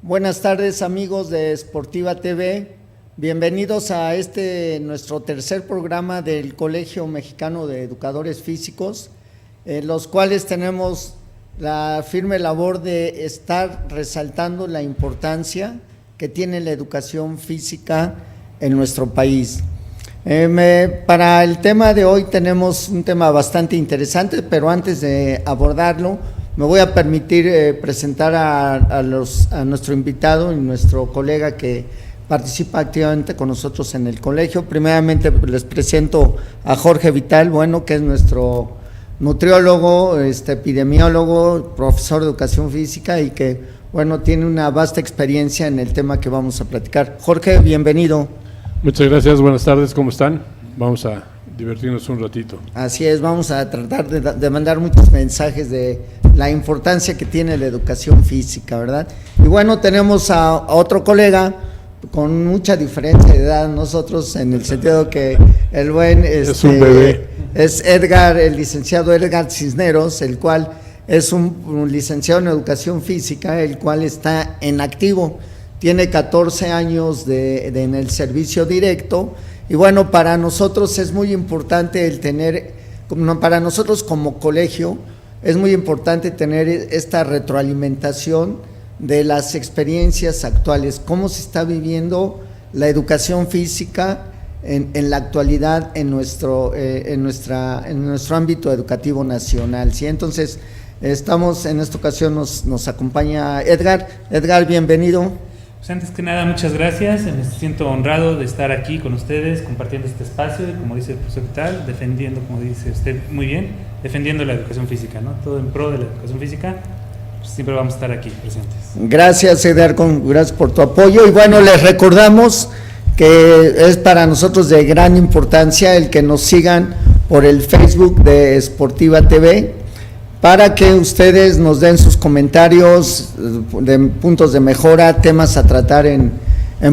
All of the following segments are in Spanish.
Buenas tardes, amigos de Sportiva TV. Bienvenidos a nuestro tercer programa del Colegio Mexicano de Educadores Físicos, los cuales tenemos la firme labor de estar resaltando la importancia que tiene la educación física en nuestro país. Para el tema de hoy tenemos un tema bastante interesante, pero antes de abordarlo, me voy a permitir presentar a nuestro invitado y nuestro colega que participa activamente con nosotros en el colegio. Primeramente les presento a Jorge Vital, que es nuestro nutriólogo, epidemiólogo, profesor de educación física y que, tiene una vasta experiencia en el tema que vamos a platicar. Jorge, bienvenido. Muchas gracias, buenas tardes, ¿cómo están? Vamos a divertirnos un ratito. Así es, vamos a tratar de mandar muchos mensajes de la importancia que tiene la educación física, ¿verdad? Y tenemos a otro colega con mucha diferencia de edad, nosotros, en el sentido que el buen es un bebé. Es Edgar, el licenciado Edgar Cisneros, el cual es un licenciado en educación física, el cual está en activo, tiene 14 años en el servicio directo. Y para nosotros es muy importante para nosotros como colegio, es muy importante tener esta retroalimentación de las experiencias actuales, cómo se está viviendo la educación física en la actualidad en nuestro ámbito educativo nacional, ¿sí? Entonces, estamos en esta ocasión, nos acompaña Edgar. Edgar, bienvenido. Pues antes que nada, muchas gracias, me siento honrado de estar aquí con ustedes, compartiendo este espacio, y como dice el profesor Vital, defendiendo, como dice usted muy bien, defendiendo la educación física, ¿no? Todo en pro de la educación física, pues siempre vamos a estar aquí presentes. Gracias, Edgar, gracias por tu apoyo, y les recordamos que es para nosotros de gran importancia el que nos sigan por el Facebook de Sportiva TV, para que ustedes nos den sus comentarios de puntos de mejora, temas a tratar en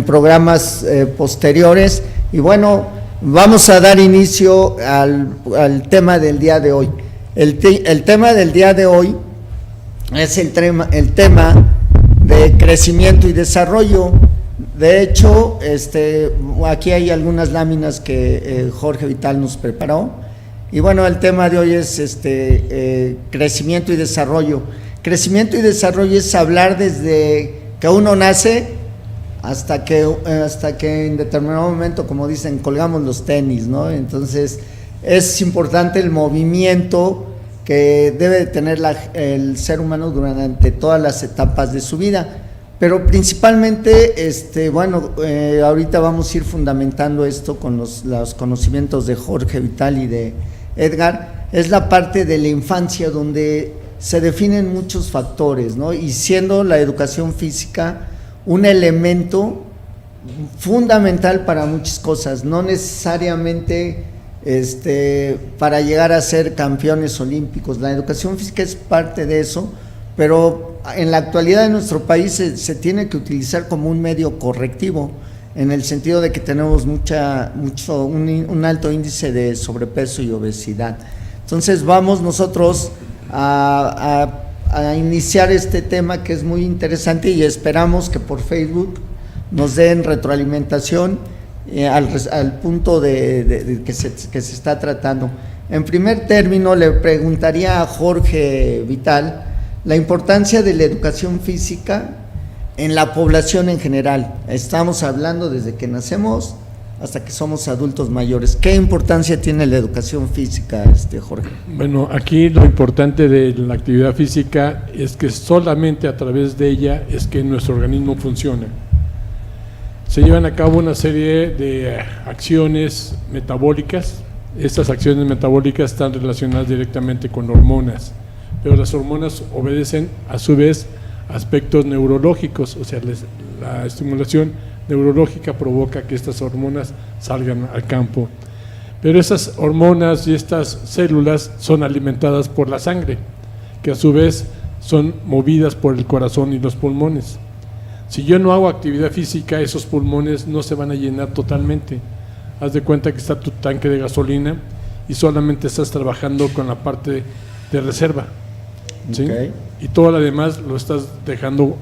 programas posteriores. Y vamos a dar inicio al tema del día de hoy. El tema del día de hoy es el tema de crecimiento y desarrollo. De hecho, aquí hay algunas láminas que Jorge Vital nos preparó. Y el tema de hoy es crecimiento y desarrollo. Crecimiento y desarrollo es hablar desde que uno nace hasta que en determinado momento, como dicen, colgamos los tenis, ¿no? Entonces, es importante el movimiento que debe de tener el ser humano durante todas las etapas de su vida. Pero principalmente, ahorita vamos a ir fundamentando esto con los conocimientos de Jorge Vital y de Edgar, es la parte de la infancia donde se definen muchos factores, ¿no? Y siendo la educación física un elemento fundamental para muchas cosas, no necesariamente para llegar a ser campeones olímpicos. La educación física es parte de eso, pero en la actualidad en nuestro país se tiene que utilizar como un medio correctivo, en el sentido de que tenemos un alto índice de sobrepeso y obesidad. Entonces vamos nosotros a iniciar este tema que es muy interesante, y esperamos que por Facebook nos den retroalimentación al punto de que se está tratando. En primer término, le preguntaría a Jorge Vital la importancia de la educación física en la población en general. Estamos hablando desde que nacemos hasta que somos adultos mayores. ¿Qué importancia tiene la educación física, Jorge? Aquí lo importante de la actividad física es que solamente a través de ella es que nuestro organismo funciona. Se llevan a cabo una serie de acciones metabólicas. Estas acciones metabólicas están relacionadas directamente con hormonas, pero las hormonas obedecen a su vez aspectos neurológicos, o sea, la estimulación neurológica provoca que estas hormonas salgan al campo. Pero esas hormonas y estas células son alimentadas por la sangre, que a su vez son movidas por el corazón y los pulmones. Si yo no hago actividad física, esos pulmones no se van a llenar totalmente. Haz de cuenta que está tu tanque de gasolina y solamente estás trabajando con la parte de reserva, ¿sí? Okay. Y todo lo demás lo estás dejando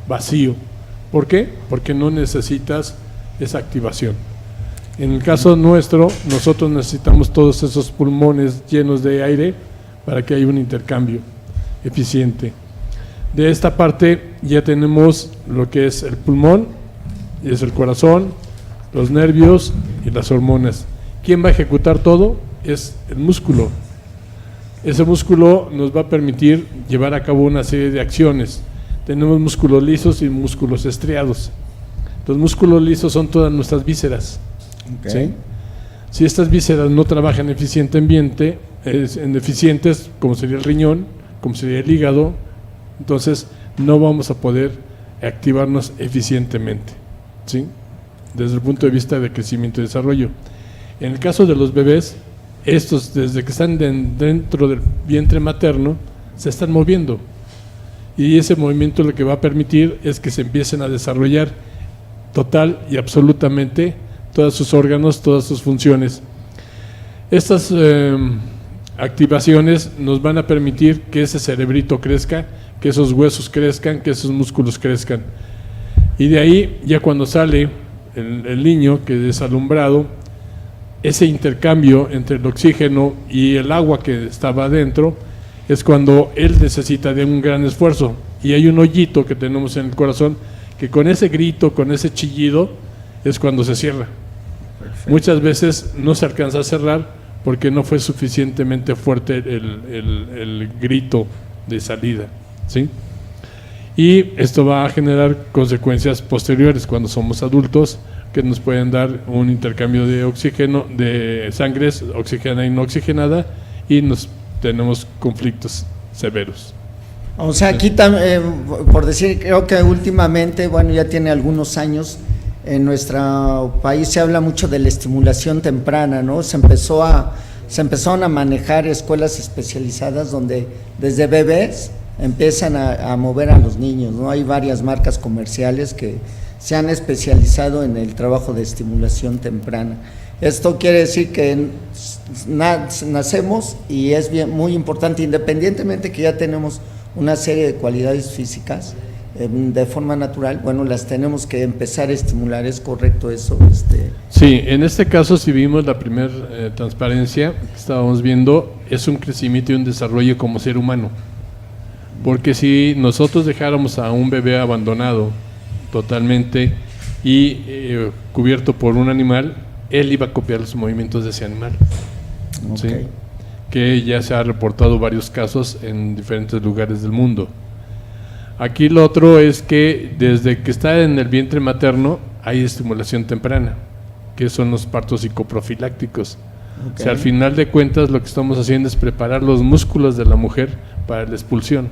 vacío. ¿Por qué? Porque no necesitas esa activación. En el caso nuestro, nosotros necesitamos todos esos pulmones llenos de aire para que haya un intercambio eficiente. De esta parte ya tenemos lo que es el pulmón, y es el corazón, los nervios y las hormonas. ¿Quién va a ejecutar todo? Es el músculo. Ese músculo nos va a permitir llevar a cabo una serie de acciones. Tenemos músculos lisos y músculos estriados. Los músculos lisos son todas nuestras vísceras. ¿Sí? Si estas vísceras no trabajan eficientemente, eficientes, como sería el riñón, como sería el hígado, entonces no vamos a poder activarnos eficientemente, ¿sí? Desde el punto de vista de crecimiento y desarrollo. En el caso de los bebés, estos desde que están dentro del vientre materno se están moviendo, y ese movimiento lo que va a permitir es que se empiecen a desarrollar total y absolutamente todos sus órganos, todas sus funciones. Estas activaciones nos van a permitir que ese cerebrito crezca, que esos huesos crezcan, que esos músculos crezcan. Y de ahí, ya cuando sale el niño que es alumbrado, ese intercambio entre el oxígeno y el agua que estaba adentro es cuando él necesita de un gran esfuerzo. Y hay un hoyito que tenemos en el corazón que con ese grito, con ese chillido, es cuando se cierra. Perfecto. Muchas veces no se alcanza a cerrar porque no fue suficientemente fuerte el grito de salida, ¿sí? Y esto va a generar consecuencias posteriores cuando somos adultos, que nos pueden dar un intercambio de oxígeno, de sangre oxigenada y no oxigenada, y tenemos conflictos severos. O sea, aquí por decir, creo que últimamente, bueno, ya tiene algunos años, en nuestro país se habla mucho de la estimulación temprana, ¿no? Se empezaron a manejar escuelas especializadas donde desde bebés empiezan a mover a los niños, ¿no? Hay varias marcas comerciales que se han especializado en el trabajo de estimulación temprana. Esto quiere decir que nacemos, y es muy importante, independientemente que ya tenemos una serie de cualidades físicas de forma natural, bueno, las tenemos que empezar a estimular. ¿Es correcto eso? Sí, en este caso, si vimos la primera transparencia que estábamos viendo, es un crecimiento y un desarrollo como ser humano, porque si nosotros dejáramos a un bebé abandonado totalmente y cubierto por un animal, él iba a copiar los movimientos de ese animal. Okay. ¿Sí? Que ya se ha reportado varios casos en diferentes lugares del mundo. Aquí lo otro es que desde que está en el vientre materno hay estimulación temprana, que son los partos psicoprofilácticos. Okay. O sea, al final de cuentas lo que estamos haciendo es preparar los músculos de la mujer para la expulsión,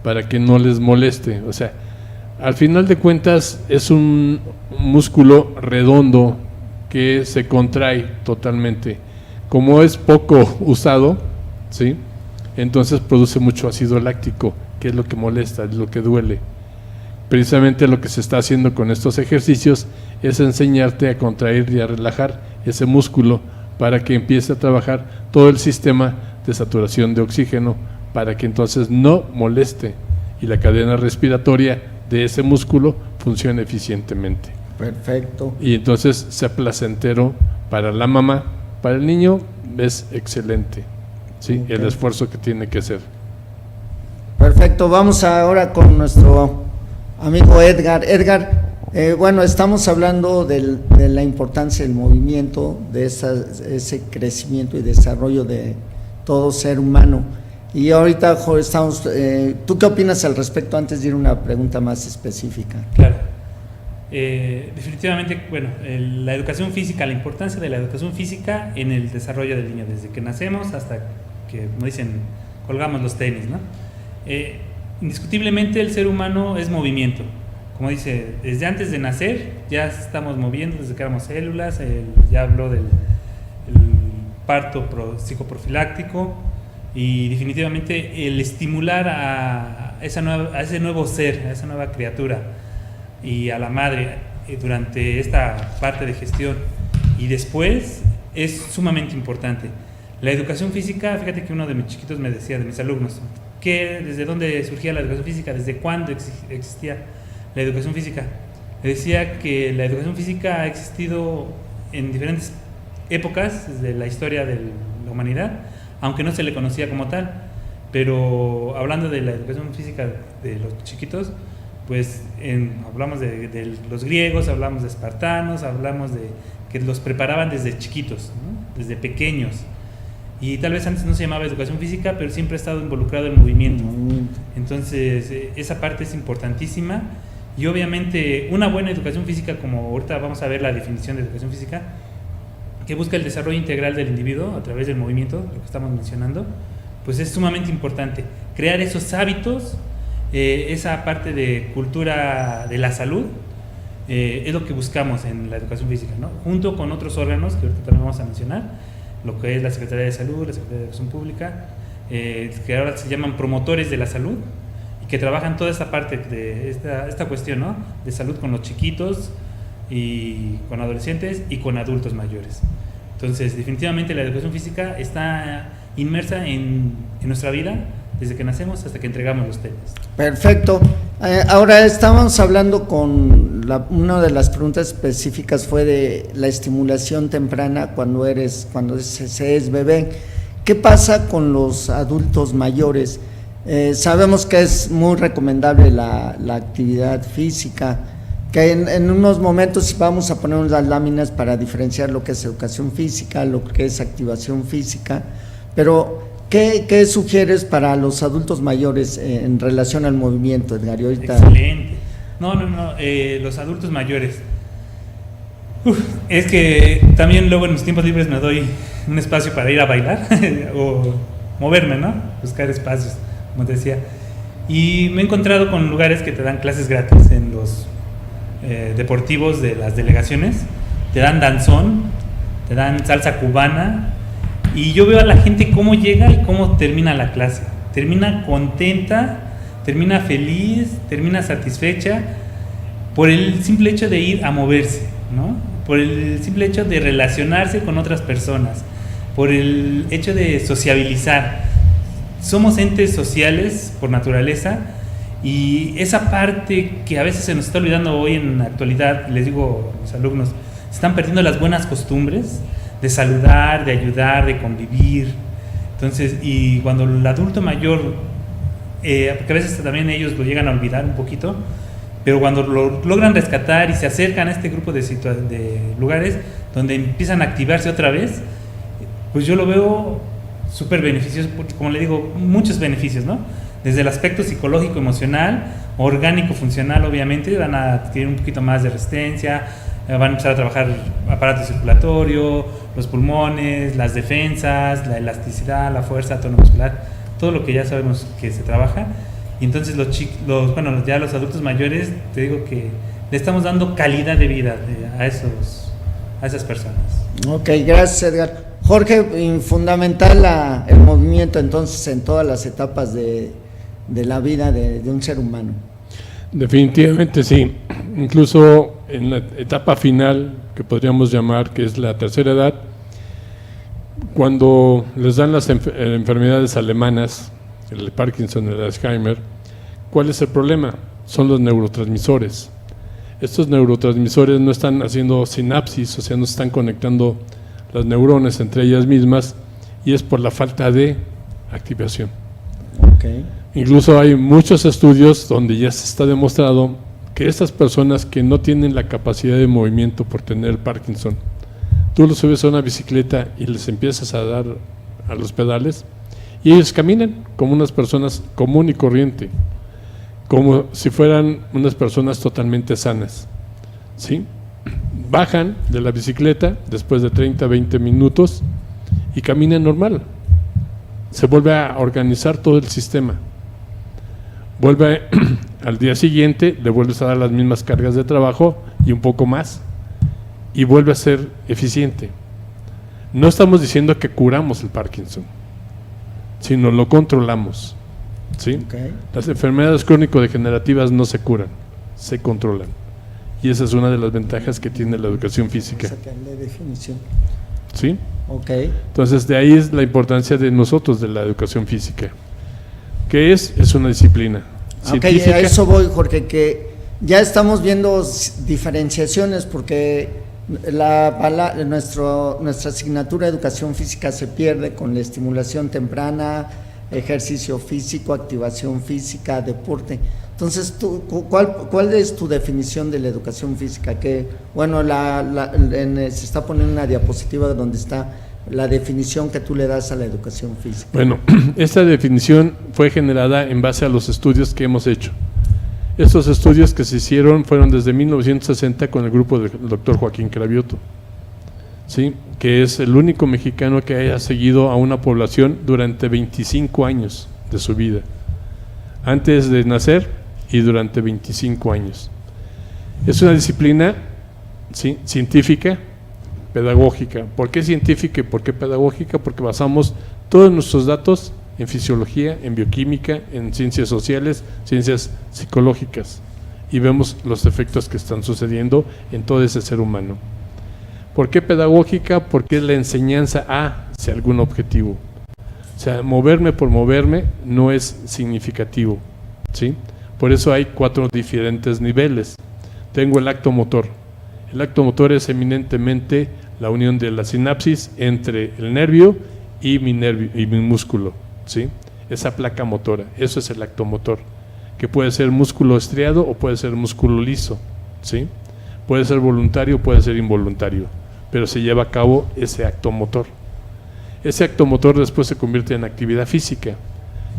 para que no les moleste. O sea, al final de cuentas es un músculo redondo que se contrae totalmente. Como es poco usado, ¿sí? Entonces produce mucho ácido láctico, que es lo que molesta, es lo que duele. Precisamente lo que se está haciendo con estos ejercicios es enseñarte a contraer y a relajar ese músculo para que empiece a trabajar todo el sistema de saturación de oxígeno, para que entonces no moleste y la cadena respiratoria de ese músculo funcione eficientemente. Perfecto. Y entonces sea placentero para la mamá. Para el niño es excelente, ¿sí? Okay. El esfuerzo que tiene que hacer. Perfecto, vamos ahora con nuestro amigo Edgar. Edgar, bueno, estamos hablando de la importancia del movimiento, de ese crecimiento y desarrollo de todo ser humano. Y ahorita estamos, ¿tú qué opinas al respecto antes de ir a una pregunta más específica? Claro. Definitivamente, bueno, la educación física, la importancia de la educación física en el desarrollo del niño, desde que nacemos hasta que, como dicen, colgamos los tenis, ¿no? Indiscutiblemente el ser humano es movimiento, como dice, desde antes de nacer ya estamos moviendo, desde que éramos células, ya habló del parto psicoprofiláctico, y definitivamente el estimular a ese nuevo ser, a esa nueva criatura y a la madre durante esta parte de gestión y después es sumamente importante. La educación física, fíjate que uno de mis chiquitos me decía, de mis alumnos, que desde dónde surgía la educación física, desde cuándo existía. la educación física. Le decía que la educación física ha existido en diferentes épocas de la historia de la humanidad, aunque no se le conocía como tal. Pero hablando de la educación física de los chiquitos, pues hablamos de los griegos, hablamos de espartanos, hablamos de que los preparaban desde chiquitos, ¿no? Desde pequeños. Y tal vez antes no se llamaba educación física, pero siempre ha estado involucrado el movimiento. Entonces, esa parte es importantísima. Y obviamente, una buena educación física, como ahorita vamos a ver la definición de educación física, que busca el desarrollo integral del individuo a través del movimiento, lo que estamos mencionando, pues es sumamente importante. Crear esos hábitos, esa parte de cultura de la salud, es lo que buscamos en la educación física, ¿no? Junto con otros órganos que ahorita también vamos a mencionar, lo que es la Secretaría de Salud, la Secretaría de Educación Pública, que ahora se llaman promotores de la salud, y que trabajan toda esta parte de esta cuestión, ¿no? De salud con los chiquitos, y con adolescentes y con adultos mayores. Entonces, definitivamente la educación física está inmersa en nuestra vida, desde que nacemos hasta que entregamos los temas. Perfecto. Ahora estamos hablando con una de las preguntas específicas fue de la estimulación temprana cuando se es bebé. ¿Qué pasa con los adultos mayores? Sabemos que es muy recomendable la actividad física, que en unos momentos vamos a poner unas láminas para diferenciar lo que es educación física, lo que es activación física, pero ¿qué sugieres para los adultos mayores en relación al movimiento, Edgar? Excelente. No, los adultos mayores. Es que también luego en mis tiempos libres me doy un espacio para ir a bailar o moverme, ¿no? Buscar espacios, como te decía. Y me he encontrado con lugares que te dan clases gratis en los deportivos de las delegaciones. Te dan danzón, te dan salsa cubana, y yo veo a la gente cómo llega y cómo termina la clase. Termina contenta, termina feliz, termina satisfecha por el simple hecho de ir a moverse, ¿no? Por el simple hecho de relacionarse con otras personas, por el hecho de sociabilizar. Somos entes sociales por naturaleza, y esa parte que a veces se nos está olvidando hoy en la actualidad, les digo a los alumnos, se están perdiendo las buenas costumbres de saludar, de ayudar, de convivir. Entonces, y cuando el adulto mayor, porque a veces también ellos lo llegan a olvidar un poquito, pero cuando lo logran rescatar y se acercan a este grupo de lugares donde empiezan a activarse otra vez, pues yo lo veo súper beneficioso, como le digo, muchos beneficios, ¿no? Desde el aspecto psicológico, emocional, orgánico, funcional, obviamente, van a adquirir un poquito más de resistencia, van a empezar a trabajar aparato circulatorio, los pulmones, las defensas, la elasticidad, la fuerza, tono muscular, todo lo que ya sabemos que se trabaja. Y entonces ya los adultos mayores, te digo que le estamos dando calidad de vida a esas personas. Ok, gracias, Edgar. Jorge, fundamental el movimiento entonces en todas las etapas de la vida de un ser humano. Definitivamente sí, incluso en la etapa final, que podríamos llamar que es la tercera edad, cuando les dan las enfermedades alemanas, el Parkinson, el Alzheimer, ¿cuál es el problema? Son los neurotransmisores. Estos neurotransmisores no están haciendo sinapsis, o sea, no se están conectando las neuronas entre ellas mismas, y es por la falta de activación. Okay. Incluso hay muchos estudios donde ya se está demostrado que estas personas que no tienen la capacidad de movimiento por tener Parkinson, tú los subes a una bicicleta y les empiezas a dar a los pedales y ellos caminan como unas personas común y corriente, como si fueran unas personas totalmente sanas, ¿sí? Bajan de la bicicleta después de 30, 20 minutos y caminan normal. Se vuelve a organizar todo el sistema. Vuelve al día siguiente, le vuelves a dar las mismas cargas de trabajo y un poco más, y vuelve a ser eficiente. No estamos diciendo que curamos el Parkinson, sino lo controlamos, ¿sí? Okay. Las enfermedades crónico-degenerativas no se curan, se controlan. Y esa es una de las ventajas que tiene la educación física. Definición. ¿Sí? Okay. Entonces, de ahí es la importancia de nosotros, de la educación física. ¿Qué es? Es una disciplina científica. A eso voy, Jorge, que ya estamos viendo diferenciaciones porque nuestra asignatura de educación física se pierde con la estimulación temprana, ejercicio físico, activación física, deporte. Entonces, ¿cuál es tu definición de la educación física? Que, bueno, se está poniendo una diapositiva donde está la definición que tú le das a la educación física. Bueno, esta definición fue generada en base a los estudios que hemos hecho. Estos estudios que se hicieron fueron desde 1960 con el grupo del doctor Joaquín Cravioto, ¿sí? Que es el único mexicano que haya seguido a una población durante 25 años de su vida, antes de nacer y durante 25 años. Es una disciplina, ¿sí?, científica, pedagógica. ¿Por qué científica y por qué pedagógica? Porque basamos todos nuestros datos en fisiología, en bioquímica, en ciencias sociales, ciencias psicológicas, y vemos los efectos que están sucediendo en todo ese ser humano. ¿Por qué pedagógica? Porque es la enseñanza hacia algún objetivo. O sea, moverme por moverme no es significativo, ¿sí? Por eso hay 4 diferentes niveles. Tengo el acto motor. El acto motor es eminentemente la unión de la sinapsis entre el nervio y mi músculo, ¿sí? Esa placa motora, eso es el acto motor, que puede ser músculo estriado o puede ser músculo liso, ¿sí? Puede ser voluntario o puede ser involuntario, pero se lleva a cabo ese acto motor. Ese acto motor después se convierte en actividad física,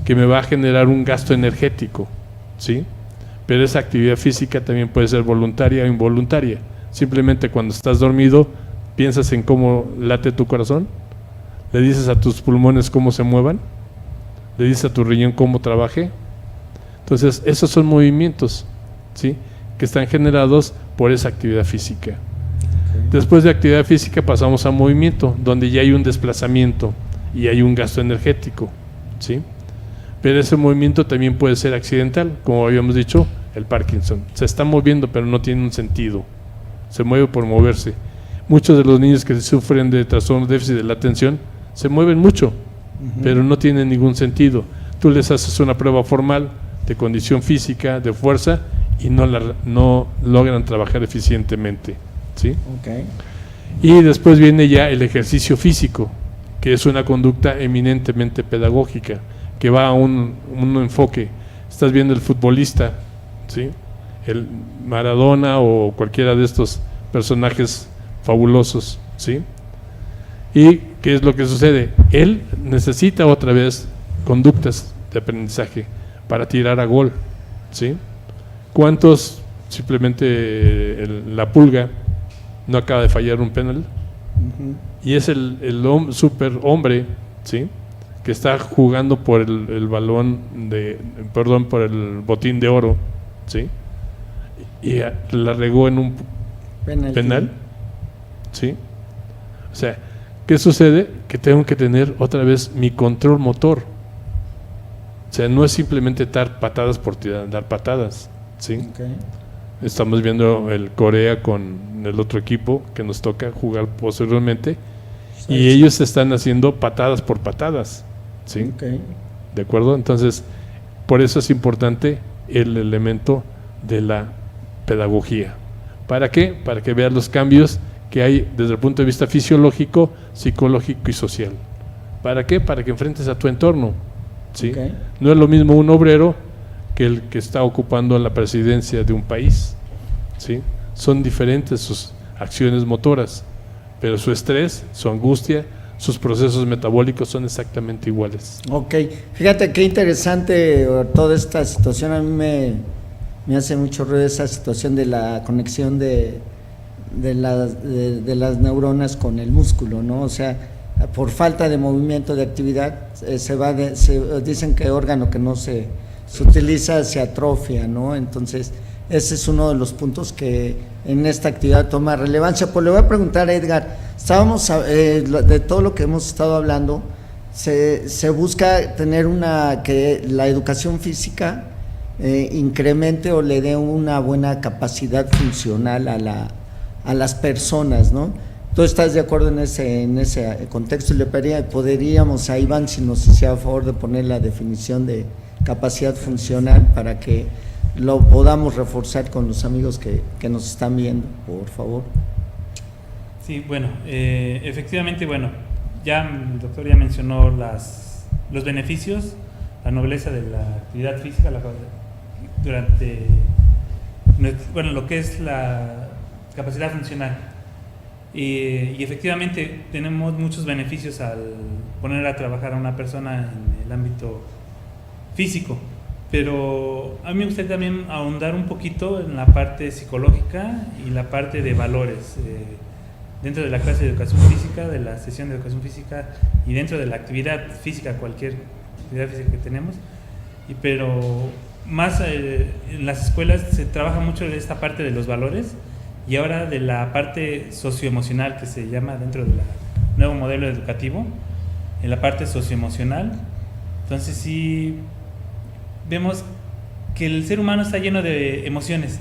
que me va a generar un gasto energético, ¿sí? Pero esa actividad física también puede ser voluntaria o involuntaria. Simplemente cuando estás dormido, piensas en cómo late tu corazón, le dices a tus pulmones cómo se muevan, le dices a tu riñón cómo trabaje. Entonces, esos son movimientos, ¿sí?, que están generados por esa actividad física. Después de actividad física pasamos a movimiento, donde ya hay un desplazamiento y hay un gasto energético, ¿sí? Pero ese movimiento también puede ser accidental, como habíamos dicho, el Parkinson. Se está moviendo, pero no tiene un sentido. Se mueve por moverse. Muchos de los niños que sufren de trastorno de déficit de la atención se mueven mucho, pero no tienen ningún sentido. Tú les haces una prueba formal de condición física, de fuerza, y no logran trabajar eficientemente, ¿sí? Okay. Y después viene ya el ejercicio físico, que es una conducta eminentemente pedagógica, que va a un enfoque. Estás viendo el futbolista, ¿sí?, el Maradona o cualquiera de estos personajes fabulosos, ¿sí? ¿Y qué es lo que sucede? Él necesita otra vez conductas de aprendizaje para tirar a gol, ¿sí? ¿Cuántos simplemente la Pulga no acaba de fallar un penal? Y es el super hombre, ¿sí?, que está jugando por el por el botín de oro, ¿sí?, y la regó en un penal, ¿sí? O sea, ¿qué sucede? Que tengo que tener otra vez mi control motor. O sea, no es simplemente dar patadas por dar patadas, ¿sí? Okay. Estamos viendo el Corea con el otro equipo que nos toca jugar posteriormente, y ellos están haciendo patadas por patadas, ¿sí? Okay. ¿De acuerdo? Entonces, por eso es importante el elemento de la pedagogía. ¿Para qué? Para que veas los cambios que hay desde el punto de vista fisiológico, psicológico y social. ¿Para qué? Para que enfrentes a tu entorno, ¿sí? Okay. No es lo mismo un obrero que el que está ocupando la presidencia de un país, ¿sí? Son diferentes sus acciones motoras, pero su estrés, su angustia, sus procesos metabólicos son exactamente iguales. Ok, fíjate qué interesante toda esta situación. A mí me hace mucho ruido esa situación de la conexión de las neuronas con el músculo, ¿no? O sea, por falta de movimiento, de actividad, dicen que órgano que no se utiliza se atrofia, ¿no? Entonces, ese es uno de los puntos que en esta actividad toma relevancia. Pues le voy a preguntar a Edgar, de todo lo que hemos estado hablando, se busca tener que la educación física incremente o le dé una buena capacidad funcional a las personas, ¿no? ¿Tú estás de acuerdo en ese contexto? Le podríamos a Iván, si nos hiciera favor de poner la definición de capacidad funcional para que lo podamos reforzar con los amigos que nos están viendo, por favor. Sí, bueno, efectivamente, bueno, ya el doctor ya mencionó los beneficios, la nobleza de la actividad física durante, bueno, lo que es la capacidad funcional. Y efectivamente tenemos muchos beneficios al poner a trabajar a una persona en el ámbito físico, pero a mí me gustaría también ahondar un poquito en la parte psicológica y la parte de valores. Dentro de la clase de educación física, de la sesión de educación física y dentro de la actividad física, cualquier actividad física que tenemos, pero más en las escuelas se trabaja mucho en esta parte de los valores y ahora de la parte socioemocional que se llama dentro del nuevo modelo educativo, en la parte socioemocional. Entonces sí vemos que el ser humano está lleno de emociones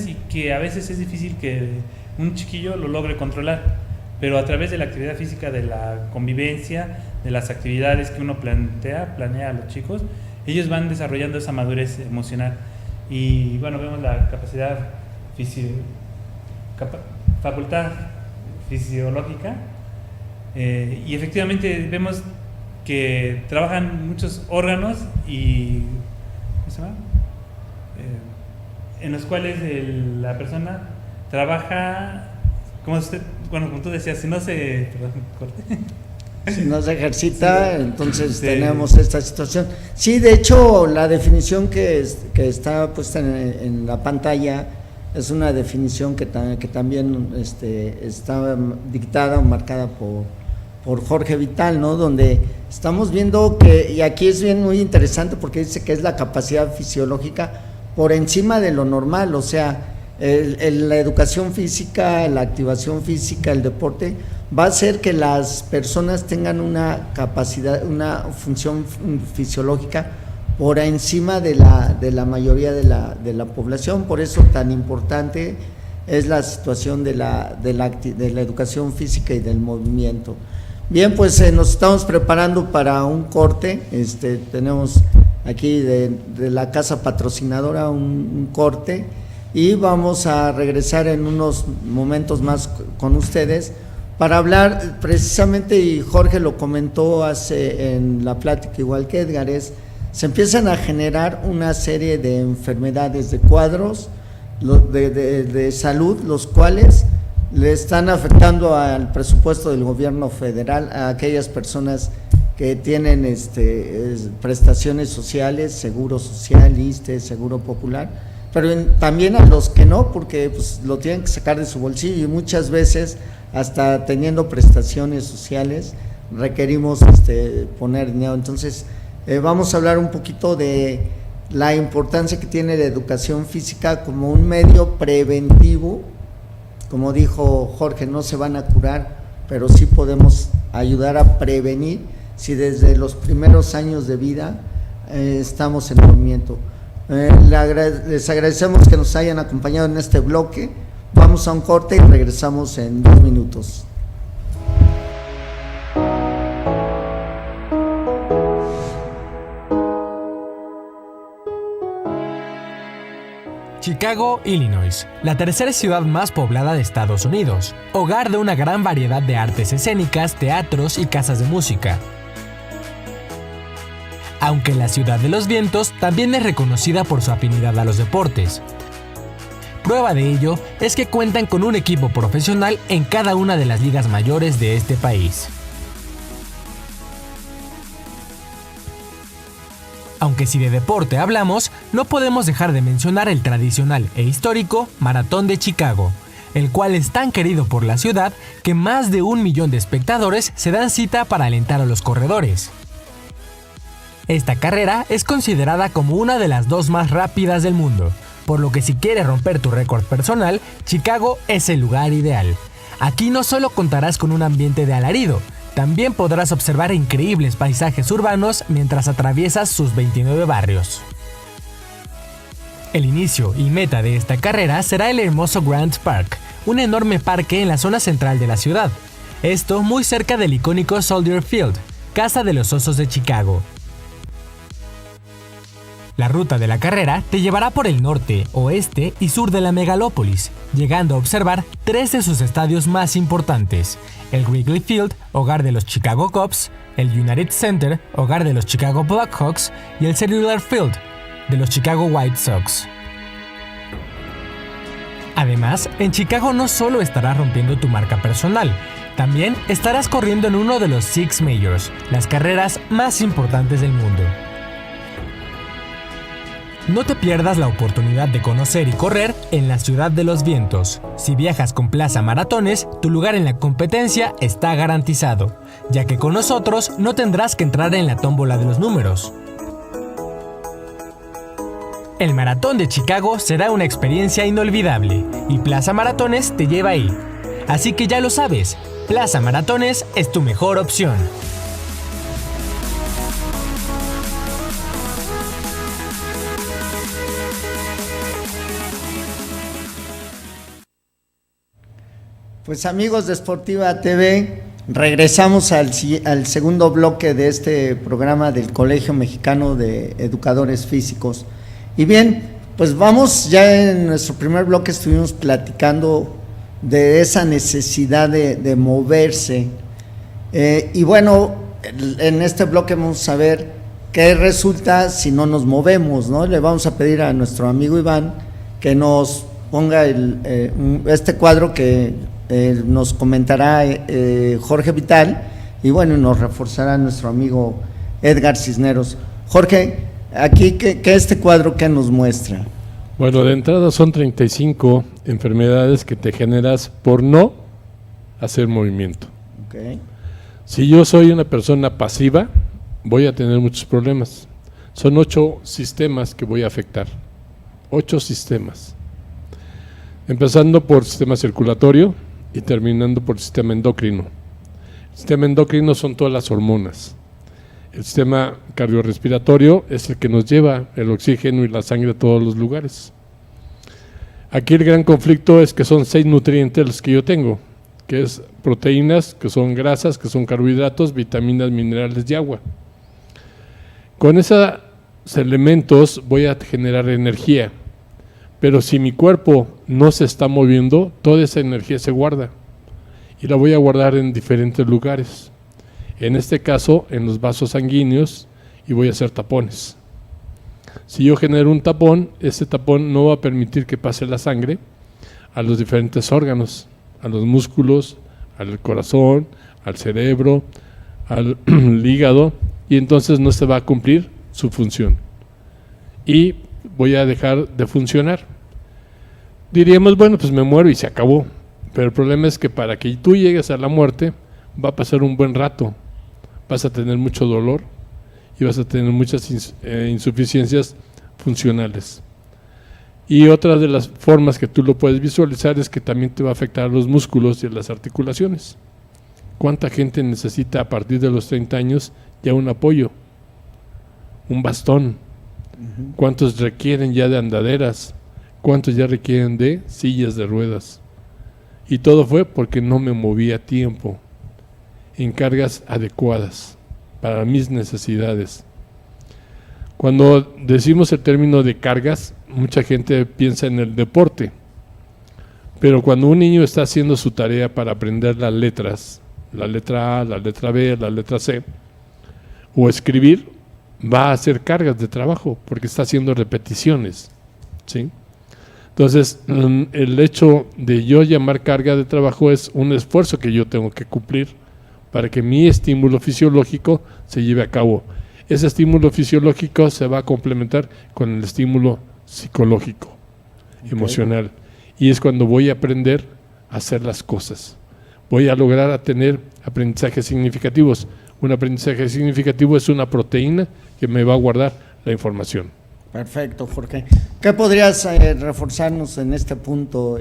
y que a veces es difícil que un chiquillo lo logre controlar, pero a través de la actividad física, de la convivencia, de las actividades que uno planea a los chicos, ellos van desarrollando esa madurez emocional. Y bueno, vemos la facultad fisiológica, y efectivamente vemos que trabajan muchos órganos y ¿cómo se llama? En los cuales la persona trabaja, como tú decías, si no se ejercita, sí, entonces tenemos esta situación. Sí, de hecho, la definición que está puesta en la pantalla es una definición que también está dictada o marcada por Jorge Vital, ¿no? Donde estamos viendo y aquí es bien muy interesante porque dice que es la capacidad fisiológica por encima de lo normal, o sea, la educación física, la activación física, el deporte, va a hacer que las personas tengan una capacidad, una función fisiológica por encima de la mayoría de la población. Por eso tan importante es la situación de la educación física y del movimiento. Bien, pues nos estamos preparando para un corte. Tenemos aquí de la casa patrocinadora un corte y vamos a regresar en unos momentos más con ustedes para hablar precisamente, y Jorge lo comentó en la plática igual que Edgar, se empiezan a generar una serie de enfermedades, de cuadros de salud, los cuales le están afectando al presupuesto del gobierno federal, a aquellas personas que tienen prestaciones sociales, seguro social, ISSSTE, seguro popular, pero también a los que no, porque pues lo tienen que sacar de su bolsillo, y muchas veces hasta teniendo prestaciones sociales requerimos poner dinero. Entonces vamos a hablar un poquito de la importancia que tiene la educación física como un medio preventivo. Como dijo Jorge, no se van a curar, pero sí podemos ayudar a prevenir si desde los primeros años de vida estamos en movimiento. Les agradecemos que nos hayan acompañado en este bloque. Vamos a un corte y regresamos en 2 minutos. Chicago, Illinois, la tercera ciudad más poblada de Estados Unidos, hogar de una gran variedad de artes escénicas, teatros y casas de música. Aunque la ciudad de los vientos también es reconocida por su afinidad a los deportes. Prueba de ello es que cuentan con un equipo profesional en cada una de las ligas mayores de este país. Aunque si de deporte hablamos, no podemos dejar de mencionar el tradicional e histórico Maratón de Chicago, el cual es tan querido por la ciudad que más de 1 millón de espectadores se dan cita para alentar a los corredores. Esta carrera es considerada como una de las 2 más rápidas del mundo, por lo que si quieres romper tu récord personal, Chicago es el lugar ideal. Aquí no solo contarás con un ambiente de alarido, también podrás observar increíbles paisajes urbanos mientras atraviesas sus 29 barrios. El inicio y meta de esta carrera será el hermoso Grant Park, un enorme parque en la zona central de la ciudad. Esto muy cerca del icónico Soldier Field, casa de los Osos de Chicago. La ruta de la carrera te llevará por el norte, oeste y sur de la megalópolis, llegando a observar 3 de sus estadios más importantes: el Wrigley Field, hogar de los Chicago Cubs, el United Center, hogar de los Chicago Blackhawks, y el Cellular Field, de los Chicago White Sox. Además, en Chicago no solo estarás rompiendo tu marca personal, también estarás corriendo en uno de los Six Majors, las carreras más importantes del mundo. No te pierdas la oportunidad de conocer y correr en la Ciudad de los Vientos. Si viajas con Plaza Maratones, tu lugar en la competencia está garantizado, ya que con nosotros no tendrás que entrar en la tómbola de los números. El Maratón de Chicago será una experiencia inolvidable y Plaza Maratones te lleva ahí. Así que ya lo sabes, Plaza Maratones es tu mejor opción. Pues amigos de Sportiva TV, regresamos al segundo bloque de este programa del Colegio Mexicano de Educadores Físicos. Y bien, pues vamos, ya en nuestro primer bloque estuvimos platicando de esa necesidad de moverse. Y bueno, en este bloque vamos a ver qué resulta si no nos movemos, ¿no? Le vamos a pedir a nuestro amigo Iván que nos ponga este cuadro que nos comentará Jorge Vital, y bueno, nos reforzará nuestro amigo Edgar Cisneros. Jorge, aquí, ¿qué este cuadro qué nos muestra? Bueno, de entrada son 35 enfermedades que te generas por no hacer movimiento. Okay. Si yo soy una persona pasiva, voy a tener muchos problemas. Son 8 sistemas que voy a afectar. 8 sistemas. Empezando por sistema circulatorio y terminando por sistema endocrino. El sistema endocrino son todas las hormonas. El sistema cardiorrespiratorio es el que nos lleva el oxígeno y la sangre a todos los lugares. Aquí el gran conflicto es que son 6 nutrientes los que yo tengo, que es proteínas, que son grasas, que son carbohidratos, vitaminas, minerales y agua. Con esos elementos voy a generar energía, pero si mi cuerpo no se está moviendo, toda esa energía se guarda y la voy a guardar en diferentes lugares. En este caso, en los vasos sanguíneos, y voy a hacer tapones. Si yo genero un tapón, ese tapón no va a permitir que pase la sangre a los diferentes órganos, a los músculos, al corazón, al cerebro, al hígado, y entonces no se va a cumplir su función. Y voy a dejar de funcionar. Diríamos, bueno, pues me muero y se acabó. Pero el problema es que para que tú llegues a la muerte, va a pasar un buen rato. Vas a tener mucho dolor y vas a tener muchas insuficiencias funcionales. Y otra de las formas que tú lo puedes visualizar es que también te va a afectar a los músculos y a las articulaciones. ¿Cuánta gente necesita a partir de los 30 años ya un apoyo? Un bastón. ¿Cuántos requieren ya de andaderas? ¿Cuántos ya requieren de sillas de ruedas? Y todo fue porque no me moví a tiempo, en cargas adecuadas para mis necesidades. Cuando decimos el término de cargas, mucha gente piensa en el deporte, pero cuando un niño está haciendo su tarea para aprender las letras, la letra A, la letra B, la letra C, o escribir, va a hacer cargas de trabajo porque está haciendo repeticiones, ¿sí? Entonces, el hecho de yo llamar carga de trabajo es un esfuerzo que yo tengo que cumplir para que mi estímulo fisiológico se lleve a cabo. Ese estímulo fisiológico se va a complementar con el estímulo psicológico, emocional, y es cuando voy a aprender a hacer las cosas. Voy a lograr a tener aprendizajes significativos. Un aprendizaje significativo es una proteína que me va a guardar la información. Perfecto, Jorge. ¿Qué podrías reforzarnos en este punto,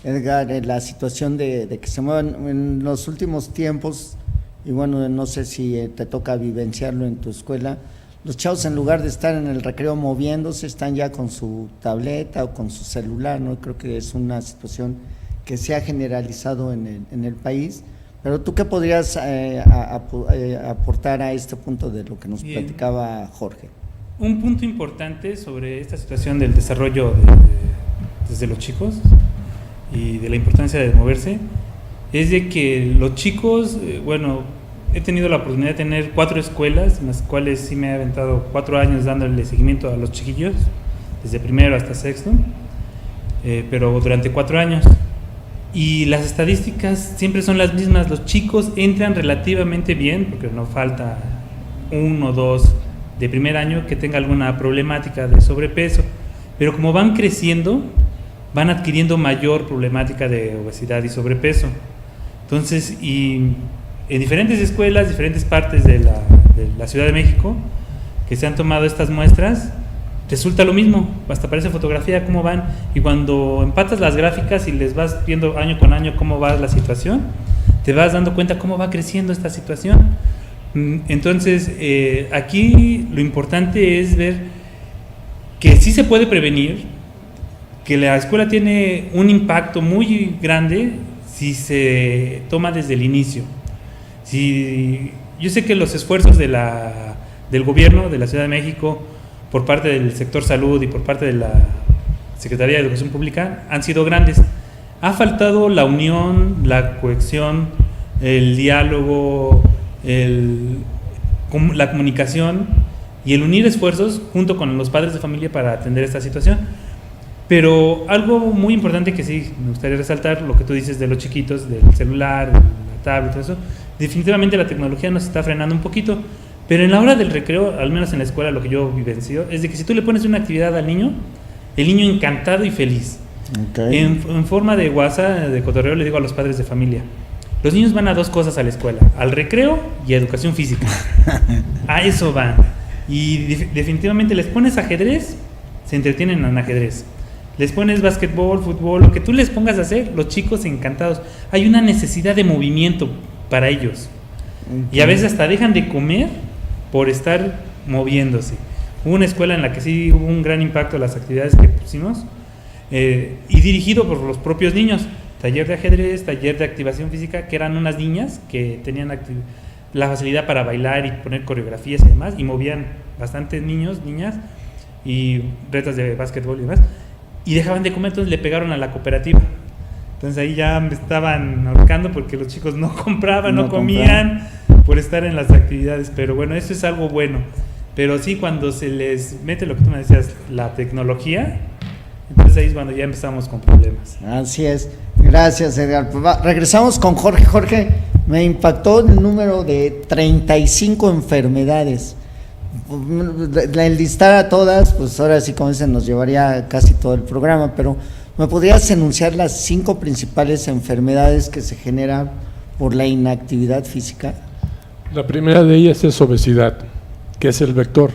Edgar, en la situación de que se muevan en los últimos tiempos? Y bueno, no sé si te toca vivenciarlo en tu escuela. Los chavos, en lugar de estar en el recreo moviéndose, están ya con su tableta o con su celular, ¿no? Creo que es una situación que se ha generalizado en el país. Pero tú, ¿qué podrías aportar a este punto de lo que nos platicaba Jorge? Un punto importante sobre esta situación del desarrollo desde los chicos y de la importancia de moverse es de que los chicos, bueno, he tenido la oportunidad de tener 4 escuelas en las cuales sí me he aventado 4 años dándole seguimiento a los chiquillos, desde primero hasta sexto, pero durante 4 años. Y las estadísticas siempre son las mismas, los chicos entran relativamente bien, porque no falta 1 o 2 de primer año que tenga alguna problemática de sobrepeso, pero como van creciendo, van adquiriendo mayor problemática de obesidad y sobrepeso. Entonces, y en diferentes escuelas, diferentes partes de la Ciudad de México, que se han tomado estas muestras, resulta lo mismo, hasta parece fotografía cómo van, y cuando empatas las gráficas y les vas viendo año con año cómo va la situación, te vas dando cuenta cómo va creciendo esta situación. Entonces, aquí lo importante es ver que sí se puede prevenir, que la escuela tiene un impacto muy grande si se toma desde el inicio. Yo sé que los esfuerzos del gobierno de la Ciudad de México, por parte del sector salud y por parte de la Secretaría de Educación Pública, han sido grandes. Ha faltado la unión, la cohesión, el diálogo, la comunicación y el unir esfuerzos junto con los padres de familia para atender esta situación. Pero algo muy importante que sí me gustaría resaltar, lo que tú dices de los chiquitos, del celular, de la tablet, todo eso, definitivamente la tecnología nos está frenando un poquito, pero en la hora del recreo, al menos en la escuela lo que yo vivencio, es de que si tú le pones una actividad al niño, el niño encantado y feliz. Okay. En forma de WhatsApp, de cotorreo, le digo a los padres de familia, los niños van a 2 cosas a la escuela, al recreo y a educación física. A eso van. Y definitivamente les pones ajedrez, se entretienen en ajedrez. Les pones básquetbol, fútbol, lo que tú les pongas a hacer, los chicos encantados. Hay una necesidad de movimiento para ellos. Okay. Y a veces hasta dejan de comer por estar moviéndose. Hubo una escuela en la que sí hubo un gran impacto en las actividades que pusimos, y dirigido por los propios niños. Taller de ajedrez, taller de activación física, que eran unas niñas que tenían la facilidad para bailar y poner coreografías y demás, y movían bastantes niños, niñas, y retas de básquetbol y demás, y dejaban de comer, entonces le pegaron a la cooperativa. Entonces ahí ya me estaban ahorcando porque los chicos no compraban, no comían por estar en las actividades, pero bueno, eso es algo bueno. Pero sí, cuando se les mete lo que tú me decías, la tecnología, entonces ahí es cuando ya empezamos con problemas. Así es. Gracias, Edgar. Pues regresamos con Jorge. Jorge, me impactó el número de 35 enfermedades. El listar a todas, pues ahora sí, como dicen, nos llevaría casi todo el programa, pero ¿me podrías enunciar las 5 principales enfermedades que se generan por la inactividad física? La primera de ellas es obesidad, que es el vector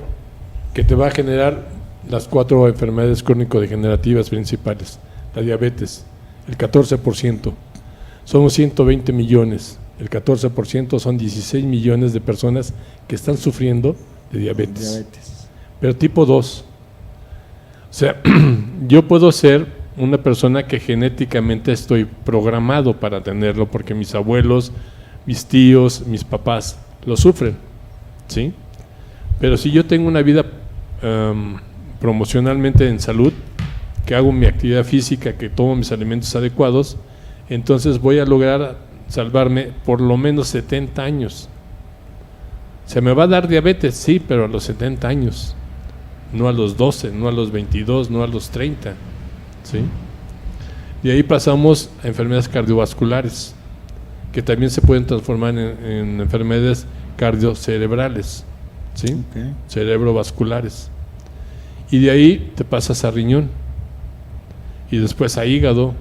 que te va a generar las 4 enfermedades crónico-degenerativas principales. La diabetes, el 14%, somos 120 millones, el 14% son 16 millones de personas que están sufriendo de diabetes. Pero tipo 2, o sea, yo puedo ser una persona que genéticamente estoy programado para tenerlo, porque mis abuelos, mis tíos, mis papás lo sufren, ¿sí? Pero si yo tengo una vida promocionalmente en salud, que hago mi actividad física, que tomo mis alimentos adecuados, entonces voy a lograr salvarme por lo menos 70 años. Se me va a dar diabetes, sí, pero a los 70 años, no a los 12, no a los 22, no a los 30, ¿sí? De ahí pasamos a enfermedades cardiovasculares, que también se pueden transformar en enfermedades cardiocerebrales, ¿sí? Okay. Cerebrovasculares. Y de ahí te pasas a riñón, y después a hígado,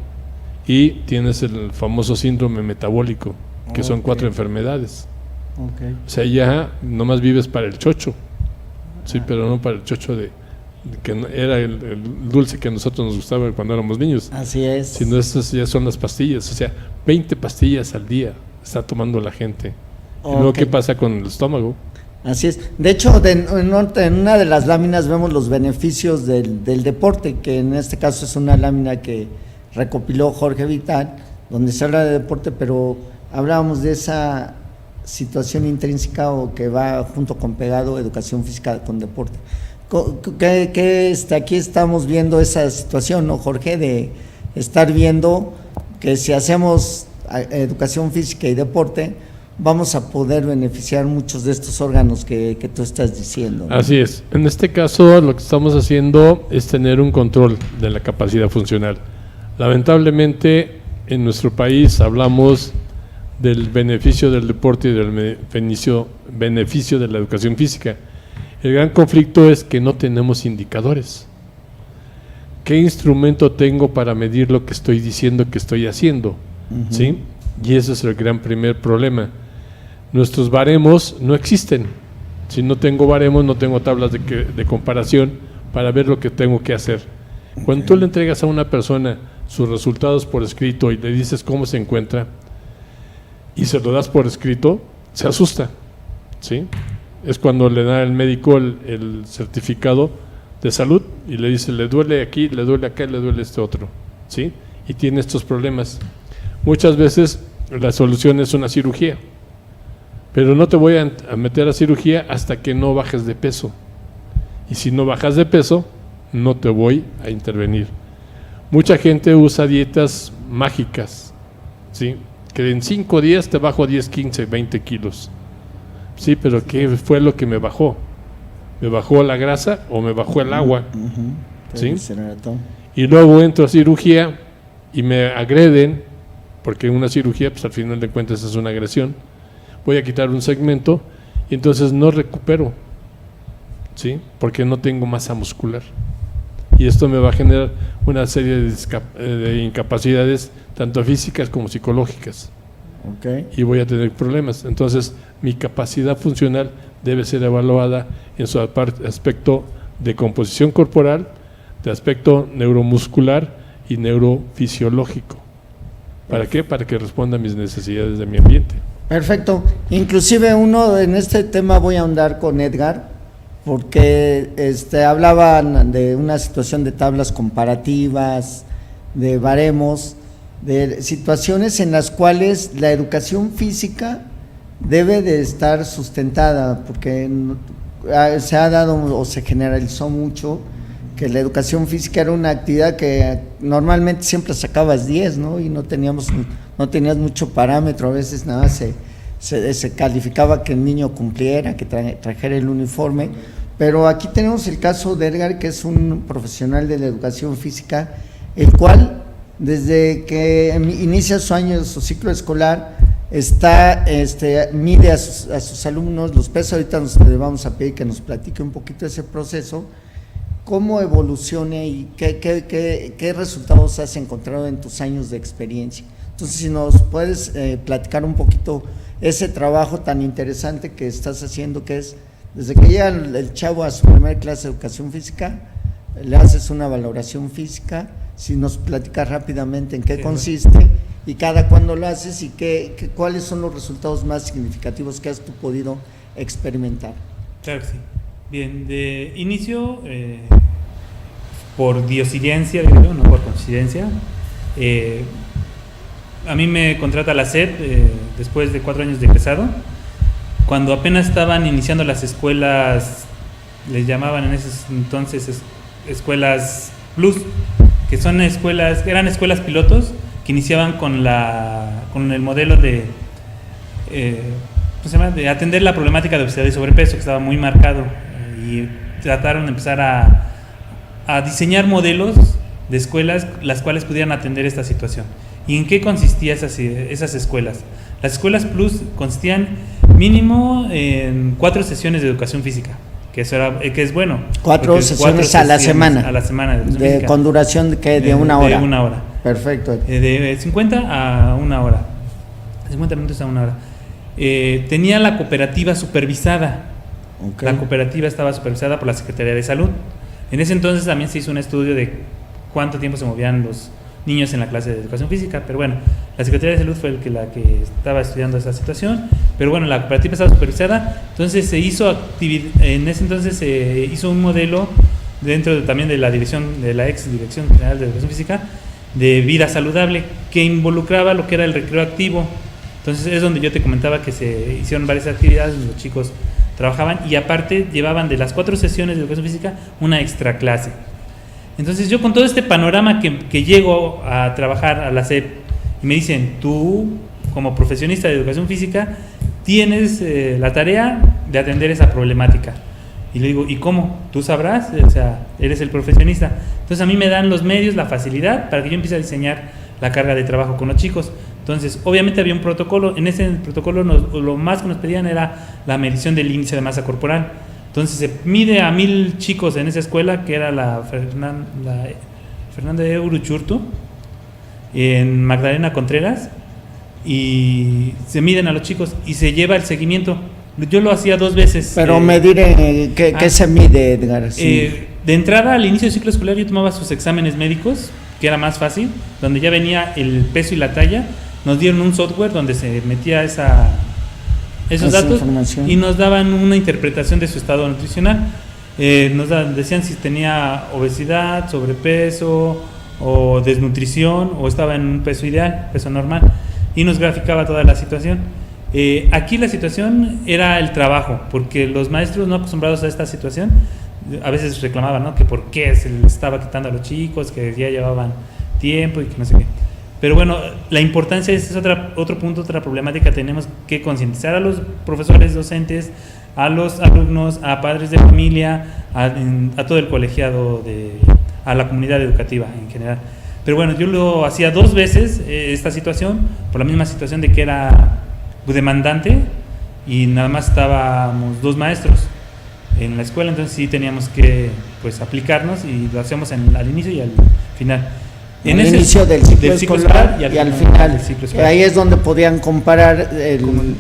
y tienes el famoso síndrome metabólico, que son 4 enfermedades. Okay. O sea, ya nomás vives para el chocho, sí, pero no para el chocho de que era el dulce que a nosotros nos gustaba cuando éramos niños. Así es. Sino estas ya son las pastillas, o sea, 20 pastillas al día está tomando la gente. Okay. Y luego, ¿qué pasa con el estómago? Así es. De hecho, en una de las láminas vemos los beneficios del deporte, que en este caso es una lámina que recopiló Jorge Vital, donde se habla de deporte, pero hablábamos de esa situación intrínseca o que va junto con pegado educación física con deporte. Aquí estamos viendo esa situación, ¿no, Jorge? De estar viendo que si hacemos educación física y deporte, vamos a poder beneficiar muchos de estos órganos que tú estás diciendo, ¿no? Así es. En este caso, lo que estamos haciendo es tener un control de la capacidad funcional. Lamentablemente, en nuestro país hablamos del beneficio del deporte y del beneficio de la educación física. El gran conflicto es que no tenemos indicadores. ¿Qué instrumento tengo para medir lo que estoy diciendo que estoy haciendo? ¿Sí? Y ese es el gran primer problema. Nuestros baremos no existen. Si no tengo baremos, no tengo tablas de comparación para ver lo que tengo que hacer. Cuando tú le entregas a una persona sus resultados por escrito y le dices cómo se encuentra y se lo das por escrito, se asusta, ¿sí? Es cuando le da el médico el certificado de salud y le dice, le duele aquí, le duele acá, le duele este otro, ¿sí? Y tiene estos problemas. Muchas veces la solución es una cirugía, pero no te voy a meter a cirugía hasta que no bajes de peso. Y si no bajas de peso, no te voy a intervenir. Mucha gente usa dietas mágicas, ¿sí? Que en 5 días te bajo 10, 15, 20 kilos. Sí, pero ¿qué fue lo que me bajó? ¿Me bajó la grasa o me bajó el agua? ¿Sí? Y luego entro a cirugía y me agreden, porque una cirugía, pues al final de cuentas es una agresión. Voy a quitar un segmento y entonces no recupero, ¿sí? Porque no tengo masa muscular. Y esto me va a generar una serie de incapacidades, tanto físicas como psicológicas. Okay. Y voy a tener problemas. Entonces, mi capacidad funcional debe ser evaluada en su aspecto de composición corporal, de aspecto neuromuscular y neurofisiológico. ¿Para qué? Para que responda a mis necesidades de mi ambiente. Perfecto. Inclusive en este tema voy a ahondar con Edgar, porque hablaban de una situación de tablas comparativas, de baremos, de situaciones en las cuales la educación física debe de estar sustentada, porque se ha dado o se generalizó mucho que la educación física era una actividad que normalmente siempre sacabas 10, ¿no? Y no tenías mucho parámetro, a veces nada se calificaba que el niño cumpliera, que trajera el uniforme, pero aquí tenemos el caso de Edgar, que es un profesional de la educación física, el cual desde que inicia su ciclo escolar mide a sus alumnos, los pesa. Ahorita le vamos a pedir que nos platique un poquito ese proceso, cómo evoluciona y qué resultados has encontrado en tus años de experiencia. Entonces, si nos puedes platicar un poquito ese trabajo tan interesante que estás haciendo, que es desde que llega el chavo a su primera clase de educación física, le haces una valoración física. Si nos platicas rápidamente en qué consiste y cada cuándo lo haces y cuáles son los resultados más significativos que has tú podido experimentar. Claro que sí. Bien, de inicio, por diosidencia, digo, no por coincidencia, a mí me contrata la SED después de 4 años de egresado, cuando apenas estaban iniciando las escuelas, les llamaban en ese entonces escuelas plus, que eran escuelas pilotos que iniciaban con el modelo de atender la problemática de obesidad y sobrepeso, que estaba muy marcado, y trataron de empezar a diseñar modelos de escuelas las cuales pudieran atender esta situación. ¿Y en qué consistían esas escuelas? Las escuelas plus consistían mínimo en 4 sesiones de educación física, que es bueno. 4 sesiones a la semana. A la semana de educación física. ¿Con duración de una hora? De 1 hora. Perfecto. De 50 a 1 hora. 50 minutos a 1 hora. Tenía la cooperativa supervisada. Okay. La cooperativa estaba supervisada por la Secretaría de Salud. En ese entonces también se hizo un estudio de cuánto tiempo se movían los niños en la clase de educación física, pero bueno, la Secretaría de Salud fue la que estaba estudiando esa situación, pero bueno, la cooperativa estaba supervisada. Entonces se hizo en ese entonces se hizo un modelo dentro también de la dirección, de la ex Dirección General de Educación Física, de vida saludable, que involucraba lo que era el recreo activo. Entonces es donde yo te comentaba que se hicieron varias actividades, los chicos trabajaban y aparte llevaban de las 4 sesiones de educación física una extra clase. Entonces yo con todo este panorama que llego a trabajar a la SEP y me dicen, tú como profesionista de educación física tienes la tarea de atender esa problemática. Y le digo, ¿y cómo? Tú sabrás, o sea, eres el profesionista. Entonces a mí me dan los medios, la facilidad para que yo empiece a diseñar la carga de trabajo con los chicos. Entonces, obviamente había un protocolo, en ese protocolo lo más que nos pedían era la medición del índice de masa corporal. Entonces se mide a 1000 chicos en esa escuela, que era la Fernanda de Uruchurtu, en Magdalena Contreras, y se miden a los chicos y se lleva el seguimiento. Yo lo hacía 2 veces. Pero medir, ¿qué se mide, Edgar? Sí. De entrada, al inicio del ciclo escolar, yo tomaba sus exámenes médicos, que era más fácil, donde ya venía el peso y la talla. Nos dieron un software donde se metía esos datos y nos daban una interpretación de su estado nutricional. Decían si tenía obesidad, sobrepeso o desnutrición, o estaba en un peso ideal, peso normal, y nos graficaba toda la situación. Aquí la situación era el trabajo, porque los maestros no acostumbrados a esta situación a veces reclamaban, ¿no?, que por qué se les estaba quitando a los chicos, que ya llevaban tiempo y que no sé qué. Pero bueno, la importancia es otro punto, otra problemática. Tenemos que concientizar a los profesores, docentes, a los alumnos, a padres de familia, a todo el colegiado, a la comunidad educativa en general. Pero bueno, yo lo hacía 2 veces esta situación, por la misma situación de que era demandante y nada más estábamos 2 maestros en la escuela, entonces sí teníamos que aplicarnos, y lo hacíamos al inicio y al final. En el inicio del ciclo escolar y al final. Ahí es donde podían comparar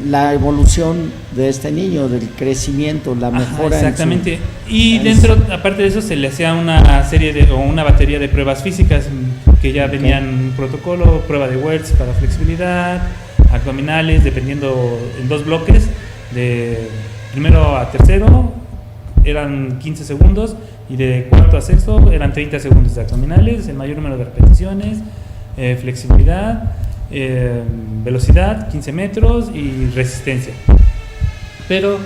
la evolución de este niño, del crecimiento, la mejora. Exactamente. Y dentro, aparte de eso, se le hacía una serie o una batería de pruebas físicas que ya venían un protocolo, prueba de Wertz para flexibilidad, abdominales, dependiendo en 2 bloques, de primero a tercero eran 15 segundos, y de cuarto a sexto eran 30 segundos de abdominales, el mayor número de repeticiones, flexibilidad, velocidad, 15 metros y resistencia. Pero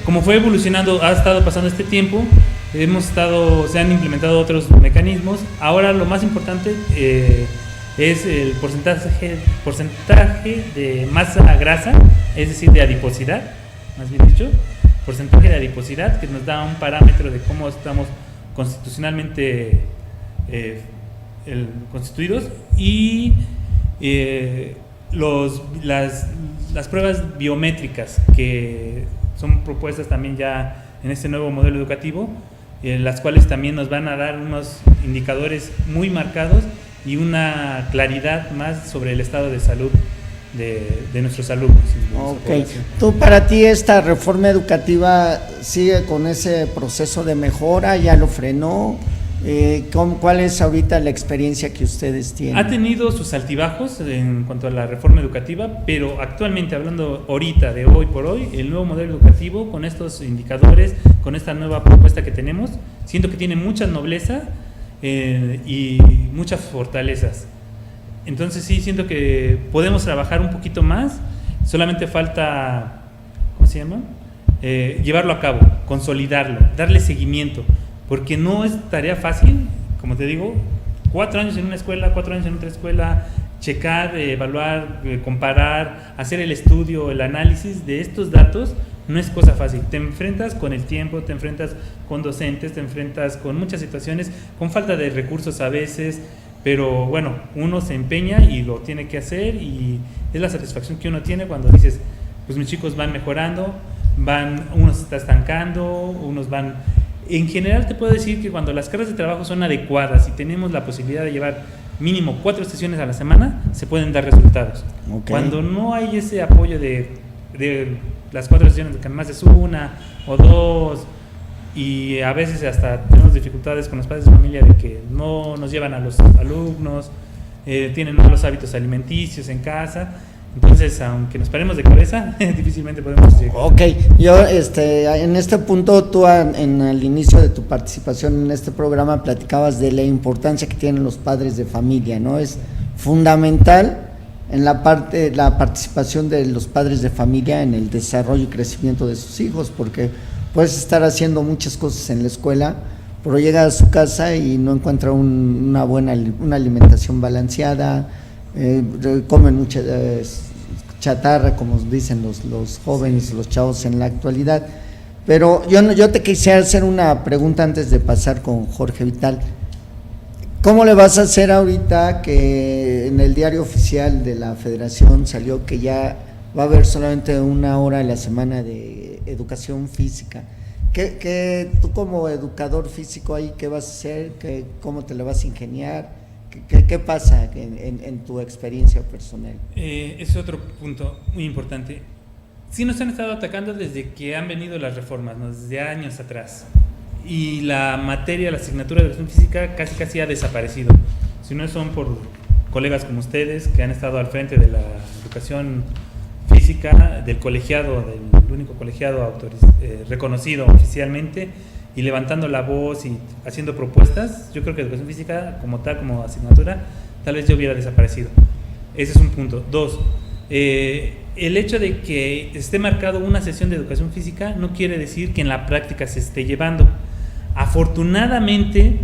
como fue evolucionando, ha estado pasando este tiempo, se han implementado otros mecanismos. Ahora lo más importante es el porcentaje de masa grasa, es decir, de adiposidad, más bien dicho, porcentaje de adiposidad, que nos da un parámetro de cómo estamos constitucionalmente constituidos, y las pruebas biométricas que son propuestas también ya en este nuevo modelo educativo, las cuales también nos van a dar unos indicadores muy marcados y una claridad más sobre el estado de salud de nuestros alumnos. Ok. ¿Tú, para ti, esta reforma educativa sigue con ese proceso de mejora? ¿Ya lo frenó? ¿Cuál es ahorita la experiencia que ustedes tienen? Ha tenido sus altibajos en cuanto a la reforma educativa, pero actualmente, hablando ahorita de hoy por hoy, el nuevo modelo educativo, con estos indicadores, con esta nueva propuesta que tenemos, siento que tiene mucha nobleza y muchas fortalezas. Entonces sí, siento que podemos trabajar un poquito más, solamente falta, ¿cómo se llama?, llevarlo a cabo, consolidarlo, darle seguimiento, porque no es tarea fácil, como te digo, 4 años en una escuela, 4 años en otra escuela, checar, evaluar, comparar, hacer el estudio, el análisis de estos datos. No es cosa fácil, te enfrentas con el tiempo, te enfrentas con docentes, te enfrentas con muchas situaciones, con falta de recursos a veces, pero bueno, uno se empeña y lo tiene que hacer, y es la satisfacción que uno tiene cuando dices, pues mis chicos van mejorando, uno se está estancando, unos van... En general te puedo decir que cuando las cargas de trabajo son adecuadas y tenemos la posibilidad de llevar mínimo 4 sesiones a la semana, se pueden dar resultados. Okay. Cuando no hay ese apoyo de las 4 sesiones, que más es 1 o 2, y a veces hasta tenemos dificultades con los padres de familia de que no nos llevan a los alumnos, tienen malos hábitos alimenticios en casa. Entonces, aunque nos paremos de cabeza, difícilmente podemos llegar. Ok, yo en este punto, tú en el inicio de tu participación en este programa platicabas de la importancia que tienen los padres de familia, ¿no? Es fundamental la participación de los padres de familia en el desarrollo y crecimiento de sus hijos, porque puedes estar haciendo muchas cosas en la escuela, pero llega a su casa y no encuentra una alimentación balanceada, comen mucha chatarra, como dicen los jóvenes, los chavos en la actualidad. Pero yo te quisiera hacer una pregunta antes de pasar con Jorge Vital. ¿Cómo le vas a hacer ahorita que en el diario oficial de la Federación salió que ya va a haber solamente 1 hora a la semana de educación física? Tú como educador físico ahí, ¿qué vas a hacer? ¿Cómo te le vas a ingeniar? ¿Qué pasa en tu experiencia personal? Es otro punto muy importante. Sí nos han estado atacando desde que han venido las reformas, ¿no? Desde años atrás. Y la asignatura de educación física casi ha desaparecido. Si no son por colegas como ustedes que han estado al frente de la educación física, del colegiado, del único colegiado reconocido oficialmente, y levantando la voz y haciendo propuestas, yo creo que educación física como tal, como asignatura, tal vez ya hubiera desaparecido. Ese es un punto. 2, el hecho de que esté marcado una sesión de educación física no quiere decir que en la práctica se esté llevando. Afortunadamente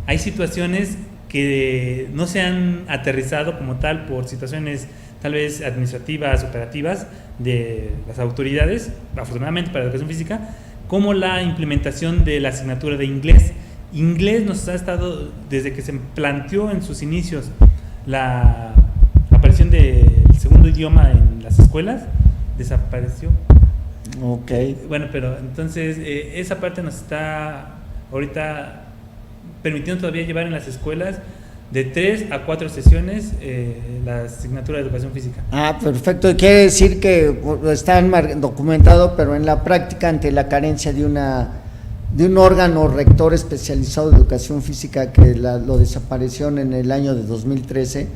hay situaciones que no se han aterrizado como tal por situaciones tal vez administrativas, operativas de las autoridades, afortunadamente para la educación física, como la implementación de la asignatura de inglés. Inglés nos ha estado, desde que se planteó en sus inicios la aparición del segundo idioma en las escuelas, desapareció. Ok. Bueno, pero entonces esa parte nos está ahorita permitiendo todavía llevar en las escuelas de 3 a 4 sesiones la asignatura de educación física. Perfecto. Quiere decir que está documentado, pero en la práctica, ante la carencia de un órgano rector especializado de educación física que lo desapareció en el año de 2013,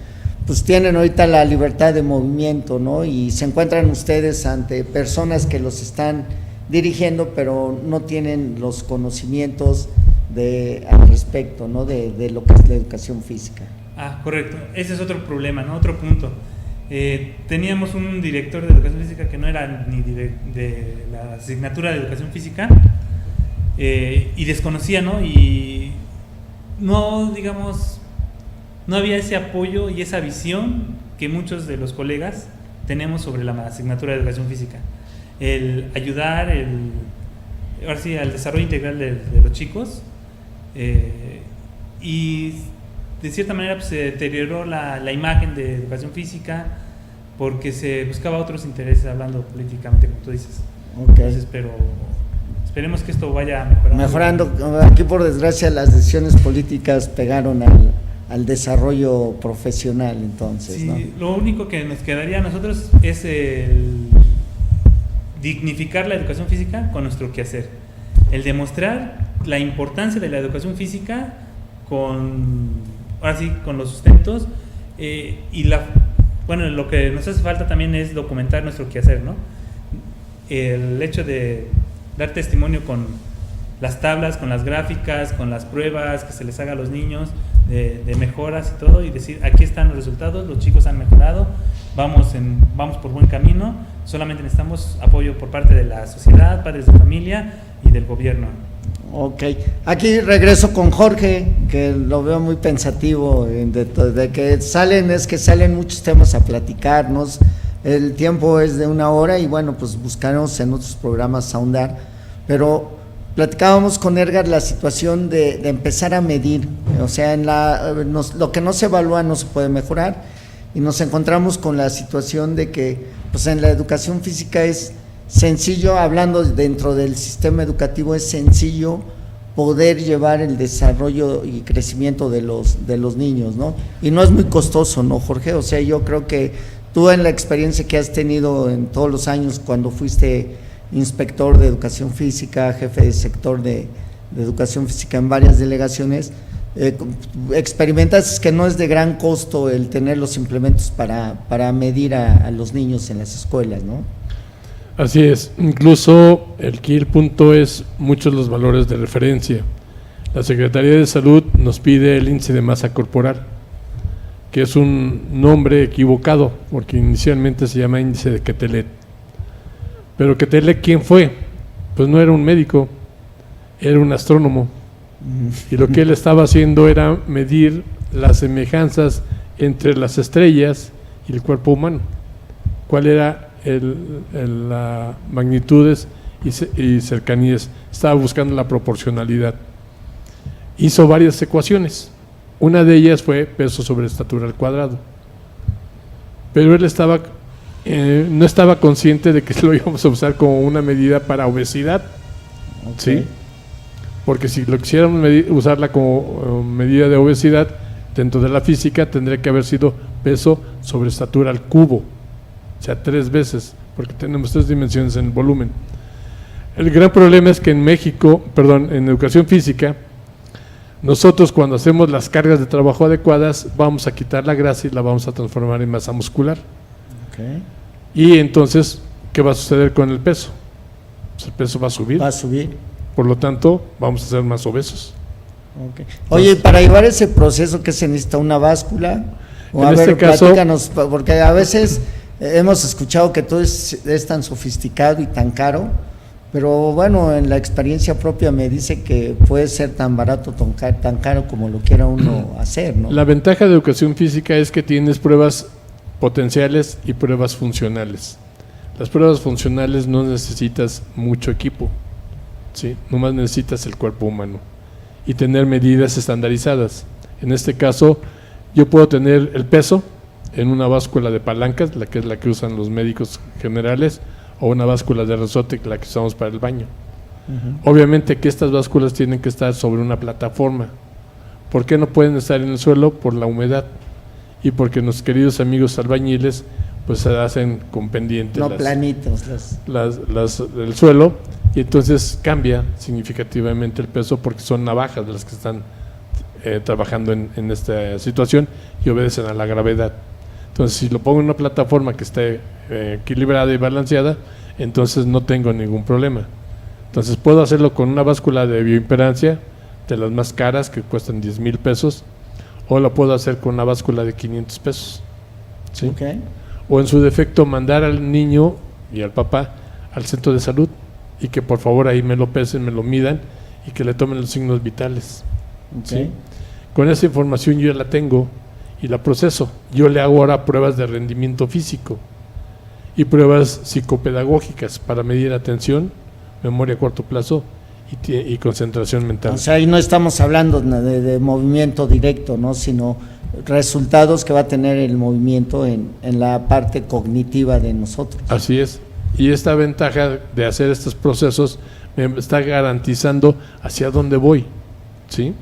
pues tienen ahorita la libertad de movimiento, ¿no? Y se encuentran ustedes ante personas que los están dirigiendo, pero no tienen los conocimientos al respecto, ¿no? De lo que es la educación física. Correcto. Ese es otro problema, ¿no? Otro punto. Teníamos un director de educación física que no era ni de la asignatura de educación física y desconocía, ¿no? Y no, digamos, no había ese apoyo y esa visión que muchos de los colegas tenemos sobre la asignatura de educación física. El ayudar ahora sí, al desarrollo integral de los chicos, y de cierta manera pues, se deterioró la imagen de educación física porque se buscaba otros intereses, hablando políticamente, como tú dices. Okay. Entonces, pero esperemos que esto vaya mejorando. Aquí, por desgracia, las decisiones políticas pegaron al desarrollo profesional, entonces, sí, ¿no? Lo único que nos quedaría a nosotros es el dignificar la educación física con nuestro quehacer, el demostrar la importancia de la educación física con los sustentos, y lo que nos hace falta también es documentar nuestro quehacer, ¿no? El hecho de dar testimonio con las tablas, con las gráficas, con las pruebas que se les haga a los niños de mejoras y todo, y decir, aquí están los resultados, los chicos han mejorado, vamos por buen camino, solamente necesitamos apoyo por parte de la sociedad, padres de familia y del gobierno. Ok, aquí regreso con Jorge, que lo veo muy pensativo, de que salen muchos temas a platicarnos, el tiempo es de 1 hora y bueno, pues buscaremos en otros programas ahondar, pero platicábamos con Edgar la situación de empezar a medir, o sea, lo que no se evalúa no se puede mejorar, y nos encontramos con la situación de que pues en la educación física es sencillo, hablando dentro del sistema educativo, es sencillo poder llevar el desarrollo y crecimiento de los niños, ¿no? Y no es muy costoso, ¿no, Jorge? O sea, yo creo que tú, en la experiencia que has tenido en todos los años cuando fuiste inspector de educación física, jefe de sector de educación física en varias delegaciones, experimentas que no es de gran costo el tener los implementos para medir a los niños en las escuelas, ¿no? Así es, incluso el punto es muchos los valores de referencia. La Secretaría de Salud nos pide el índice de masa corporal, que es un nombre equivocado, porque inicialmente se llama índice de Quetelet. Pero Quetelet, ¿quién fue? Pues no era un médico, era un astrónomo. Y lo que él estaba haciendo era medir las semejanzas entre las estrellas y el cuerpo humano. ¿Cuál era las magnitudes y cercanías? Estaba buscando la proporcionalidad. Hizo varias ecuaciones. Una de ellas fue peso sobre estatura al cuadrado. Pero él no estaba consciente de que lo íbamos a usar como una medida para obesidad. Okay. ¿Sí? Porque si lo quisiéramos usarla como medida de obesidad, dentro de la física tendría que haber sido peso sobre estatura al cubo, o sea, 3 veces, porque tenemos 3 dimensiones en el volumen. El gran problema es que en en educación física, nosotros cuando hacemos las cargas de trabajo adecuadas, vamos a quitar la grasa y la vamos a transformar en masa muscular. Okay. Y entonces, ¿qué va a suceder con el peso? Pues el peso va a subir. Va a subir. Por lo tanto, vamos a ser más obesos. Okay. Oye, para llevar ese proceso, ¿qué se necesita? ¿Una báscula? O En a este ver, caso, platícanos, porque a veces hemos escuchado que todo es tan sofisticado y tan caro, pero bueno, en la experiencia propia me dice que puede ser tan barato, tan caro como lo quiera uno hacer, ¿no? La ventaja de educación física es que tienes pruebas potenciales y pruebas funcionales. Las pruebas funcionales no necesitas mucho equipo, ¿sí? Nomás necesitas el cuerpo humano y tener medidas estandarizadas. En este caso, yo puedo tener el peso en una báscula de palancas, la que usan los médicos generales, o una báscula de resorte, la que usamos para el baño. Obviamente que estas básculas tienen que estar sobre una plataforma. ¿Por qué no pueden estar en el suelo? Por la humedad y porque nuestros queridos amigos albañiles pues se hacen con pendientes No planitos. el suelo, y entonces cambia significativamente el peso porque son navajas las que están trabajando en esta situación y obedecen a la gravedad. Entonces, si lo pongo en una plataforma que esté equilibrada y balanceada, entonces no tengo ningún problema. Entonces puedo hacerlo con una báscula de bioimpedancia, de las más caras, que cuestan 10,000 pesos, o lo puedo hacer con una báscula de 500 pesos. ¿Sí? Okay. O en su defecto mandar al niño y al papá al centro de salud y que por favor ahí me lo pesen, me lo midan y que le tomen los signos vitales. Okay. ¿Sí? Con esa información yo la tengo y la proceso. Yo le hago ahora pruebas de rendimiento físico y pruebas psicopedagógicas para medir atención, memoria a corto plazo y concentración mental. O sea, ahí no estamos hablando de movimiento directo, ¿no? Sino resultados que va a tener el movimiento en la parte cognitiva de nosotros. Así es. Y esta ventaja de hacer estos procesos me está garantizando hacia dónde voy, ¿sí?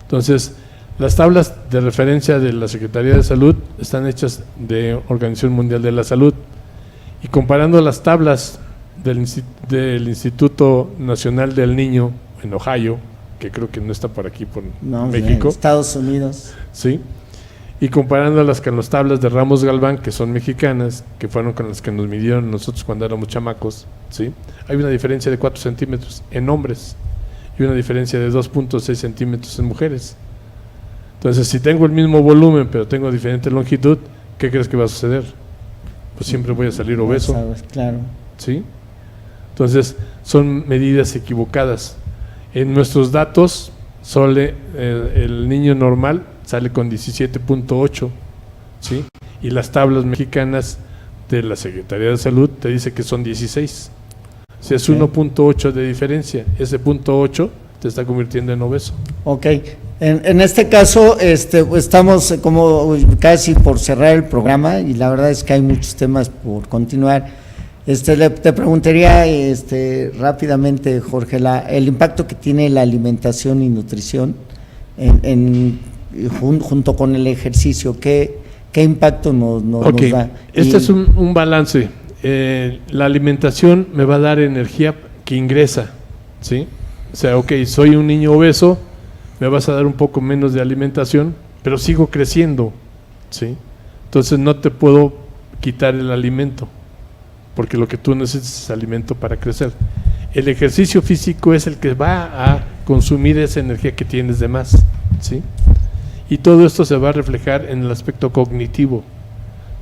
Entonces, las tablas de referencia de la Secretaría de Salud están hechas de Organización Mundial de la Salud, y comparando las tablas del Instituto Nacional del Niño en Ohio, que creo que no está por aquí, por México, Estados Unidos, ¿sí? Y comparándolas con las tablas de Ramos Galván, que son mexicanas, que fueron con las que nos midieron nosotros cuando éramos chamacos, ¿sí? Hay una diferencia de 4 centímetros en hombres y una diferencia de 2.6 centímetros en mujeres. Entonces, si tengo el mismo volumen pero tengo diferente longitud, ¿qué crees que va a suceder? Pues siempre voy a salir obeso. Claro. ¿Sí? Entonces, son medidas equivocadas. En nuestros datos, el niño normal sale con 17.8, ¿sí? Y las tablas mexicanas de la Secretaría de Salud te dice que son 16. O sea, es 1.8 de diferencia. Ese 0.8 te está convirtiendo en obeso. Ok. En este caso, pues estamos como casi por cerrar el programa y la verdad es que hay muchos temas por continuar. Te preguntaría rápidamente, Jorge, el impacto que tiene la alimentación y nutrición junto con el ejercicio. ¿Qué impacto nos da? Este es un balance. La alimentación me va a dar energía que ingresa, ¿sí? O sea, soy un niño obeso, me vas a dar un poco menos de alimentación, pero sigo creciendo, ¿sí? Entonces no te puedo quitar el alimento, porque lo que tú necesitas es alimento para crecer. El ejercicio físico es el que va a consumir esa energía que tienes de más, ¿sí? y todo esto se va a reflejar en el aspecto cognitivo.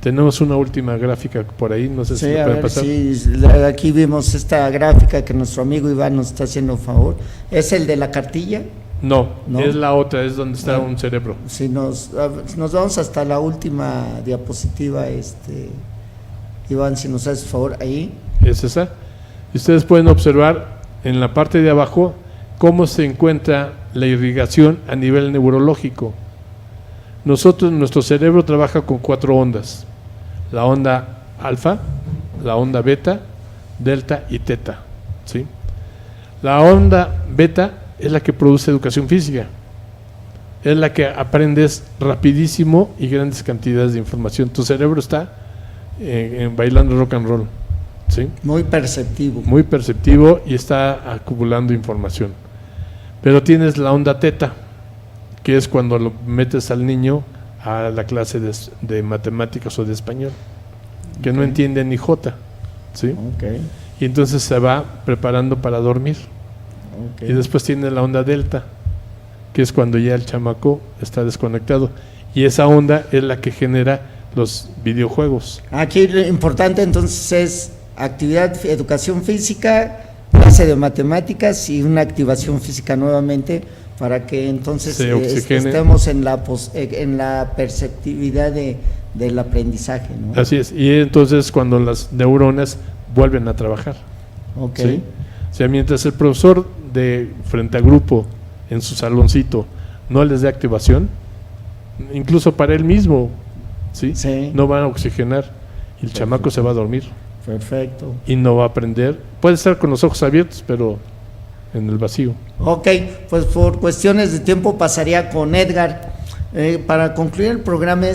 Tenemos una última gráfica por ahí, no sé si Sí, me a puede ver, pasar. sí, aquí vimos esta gráfica que nuestro amigo Iván nos está haciendo un favor. ¿Es el de la cartilla? No, ¿No? es la otra, es donde está Ah. un cerebro. Si nos vamos hasta la última diapositiva, Iván, si nos haces favor, ahí. Es esa. Y ustedes pueden observar en la parte de abajo cómo se encuentra la irrigación a nivel neurológico. Nuestro cerebro trabaja con 4 ondas: la onda alfa, la onda beta, delta y teta, ¿sí? La onda beta es la que produce educación física, es la que aprendes rapidísimo y grandes cantidades de información. Tu cerebro está bailando rock and roll, ¿sí? Muy perceptivo. Muy perceptivo y está acumulando información. Pero tienes la onda teta, que es cuando lo metes al niño a la clase de matemáticas o de español, que no entiende ni jota, ¿sí? Okay. Y entonces se va preparando para dormir. Okay. Y después tiene la onda delta, que es cuando ya el chamaco está desconectado, y esa onda es la que genera los videojuegos. Aquí lo importante entonces es educación física, clase de matemáticas y una activación física nuevamente para que entonces Se oxigene. estemos en la perceptividad del aprendizaje, ¿no? Así es, y entonces cuando las neuronas vuelven a trabajar. Okay. ¿Sí? O sea, mientras el profesor de frente a grupo en su saloncito no les dé activación, incluso para él mismo, ¿sí? Sí. No van a oxigenar y el chamaco se va a dormir Perfecto. y no va a aprender. Puede estar con los ojos abiertos, pero en el vacío. Ok, pues por cuestiones de tiempo pasaría con Edgar. Para concluir el programa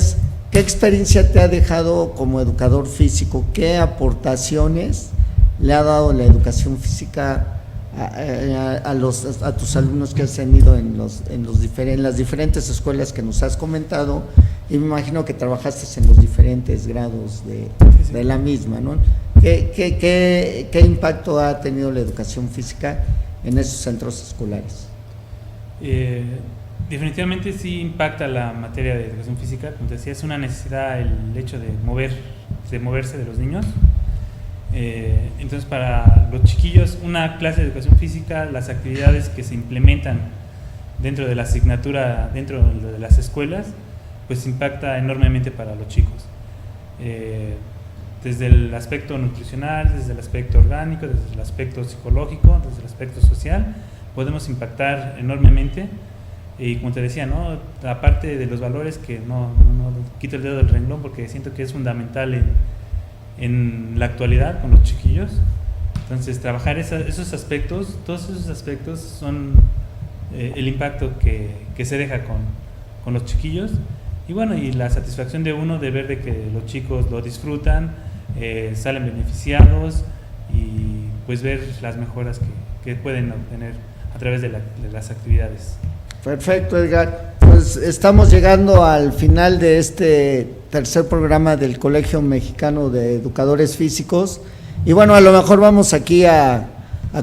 ¿qué experiencia te ha dejado como educador físico? ¿Qué aportaciones le ha dado la educación física a tus alumnos que has tenido en las diferentes escuelas que nos has comentado? Y me imagino que trabajaste en los diferentes grados de la misma, ¿no? ¿Qué impacto ha tenido la educación física en esos centros escolares? Definitivamente sí impacta la materia de educación física. Como te decía, es una necesidad el hecho de moverse de los niños. Entonces, para los chiquillos, una clase de educación física, las actividades que se implementan dentro de la asignatura, dentro de las escuelas, pues impacta enormemente para los chicos. Desde el aspecto nutricional, desde el aspecto orgánico, desde el aspecto psicológico, desde el aspecto social, podemos impactar enormemente. Y como te decía, ¿no? Aparte de los valores, que no quito el dedo del renglón porque siento que es fundamental en la actualidad con los chiquillos. Entonces, trabajar esos aspectos, todos esos aspectos son el impacto que se deja con los chiquillos. Y bueno, y la satisfacción de uno de ver de que los chicos lo disfrutan, salen beneficiados y pues ver las mejoras que pueden obtener a través de las actividades. Perfecto, Edgar. Pues estamos llegando al final de este tercer programa del Colegio Mexicano de Educadores Físicos. Y bueno, a lo mejor vamos aquí a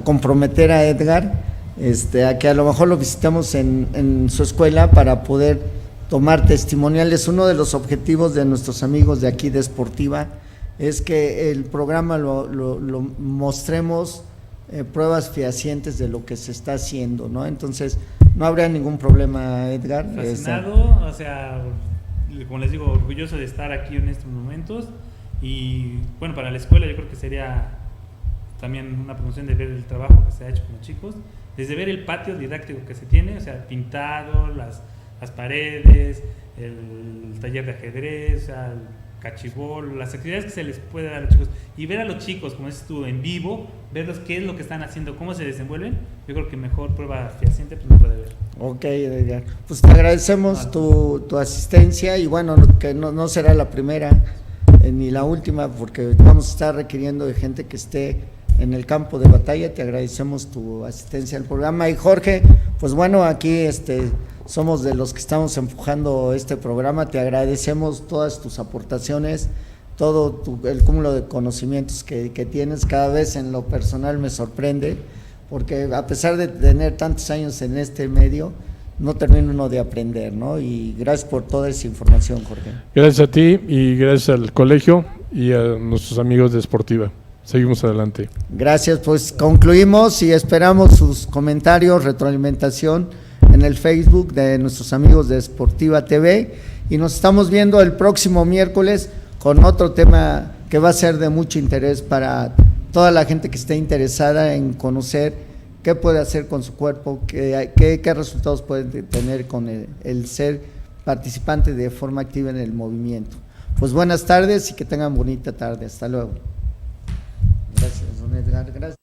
comprometer a Edgar, a que a lo mejor lo visitamos en su escuela para poder tomar testimoniales. Uno de los objetivos de nuestros amigos de aquí de Sportiva es que el programa lo mostremos pruebas fehacientes de lo que se está haciendo, ¿no? Entonces, no habría ningún problema, Edgar. Fascinado, o sea, como les digo, orgulloso de estar aquí en estos momentos. Y bueno, para la escuela yo creo que sería también una promoción de ver el trabajo que se ha hecho con los chicos, desde ver el patio didáctico que se tiene, o sea, pintado, las paredes, el taller de ajedrez, o sea, el cachibol, las actividades que se les puede dar a los chicos, y ver a los chicos, como dices tú, en vivo, verlos qué es lo que están haciendo, cómo se desenvuelven. Yo creo que mejor prueba fehaciente pues no puede ver. Ok, Edgar. Pues te agradecemos tu asistencia, y bueno, que no será la primera ni la última, porque vamos a estar requiriendo de gente que esté en el campo de batalla. Te agradecemos tu asistencia al programa. Y Jorge, pues bueno, aquí somos de los que estamos empujando este programa. Te agradecemos todas tus aportaciones, todo el cúmulo de conocimientos que tienes. Cada vez en lo personal me sorprende, porque a pesar de tener tantos años en este medio, no termina uno de aprender, ¿no? Y gracias por toda esa información, Jorge. Gracias a ti y gracias al colegio y a nuestros amigos de Sportiva. Seguimos adelante. Gracias, pues concluimos y esperamos sus comentarios, retroalimentación en el Facebook de nuestros amigos de Sportiva TV y nos estamos viendo el próximo miércoles con otro tema que va a ser de mucho interés para toda la gente que esté interesada en conocer qué puede hacer con su cuerpo, qué resultados puede tener con el ser participante de forma activa en el movimiento. Pues buenas tardes y que tengan bonita tarde. Hasta luego. Gracias, don Edgar. Gracias.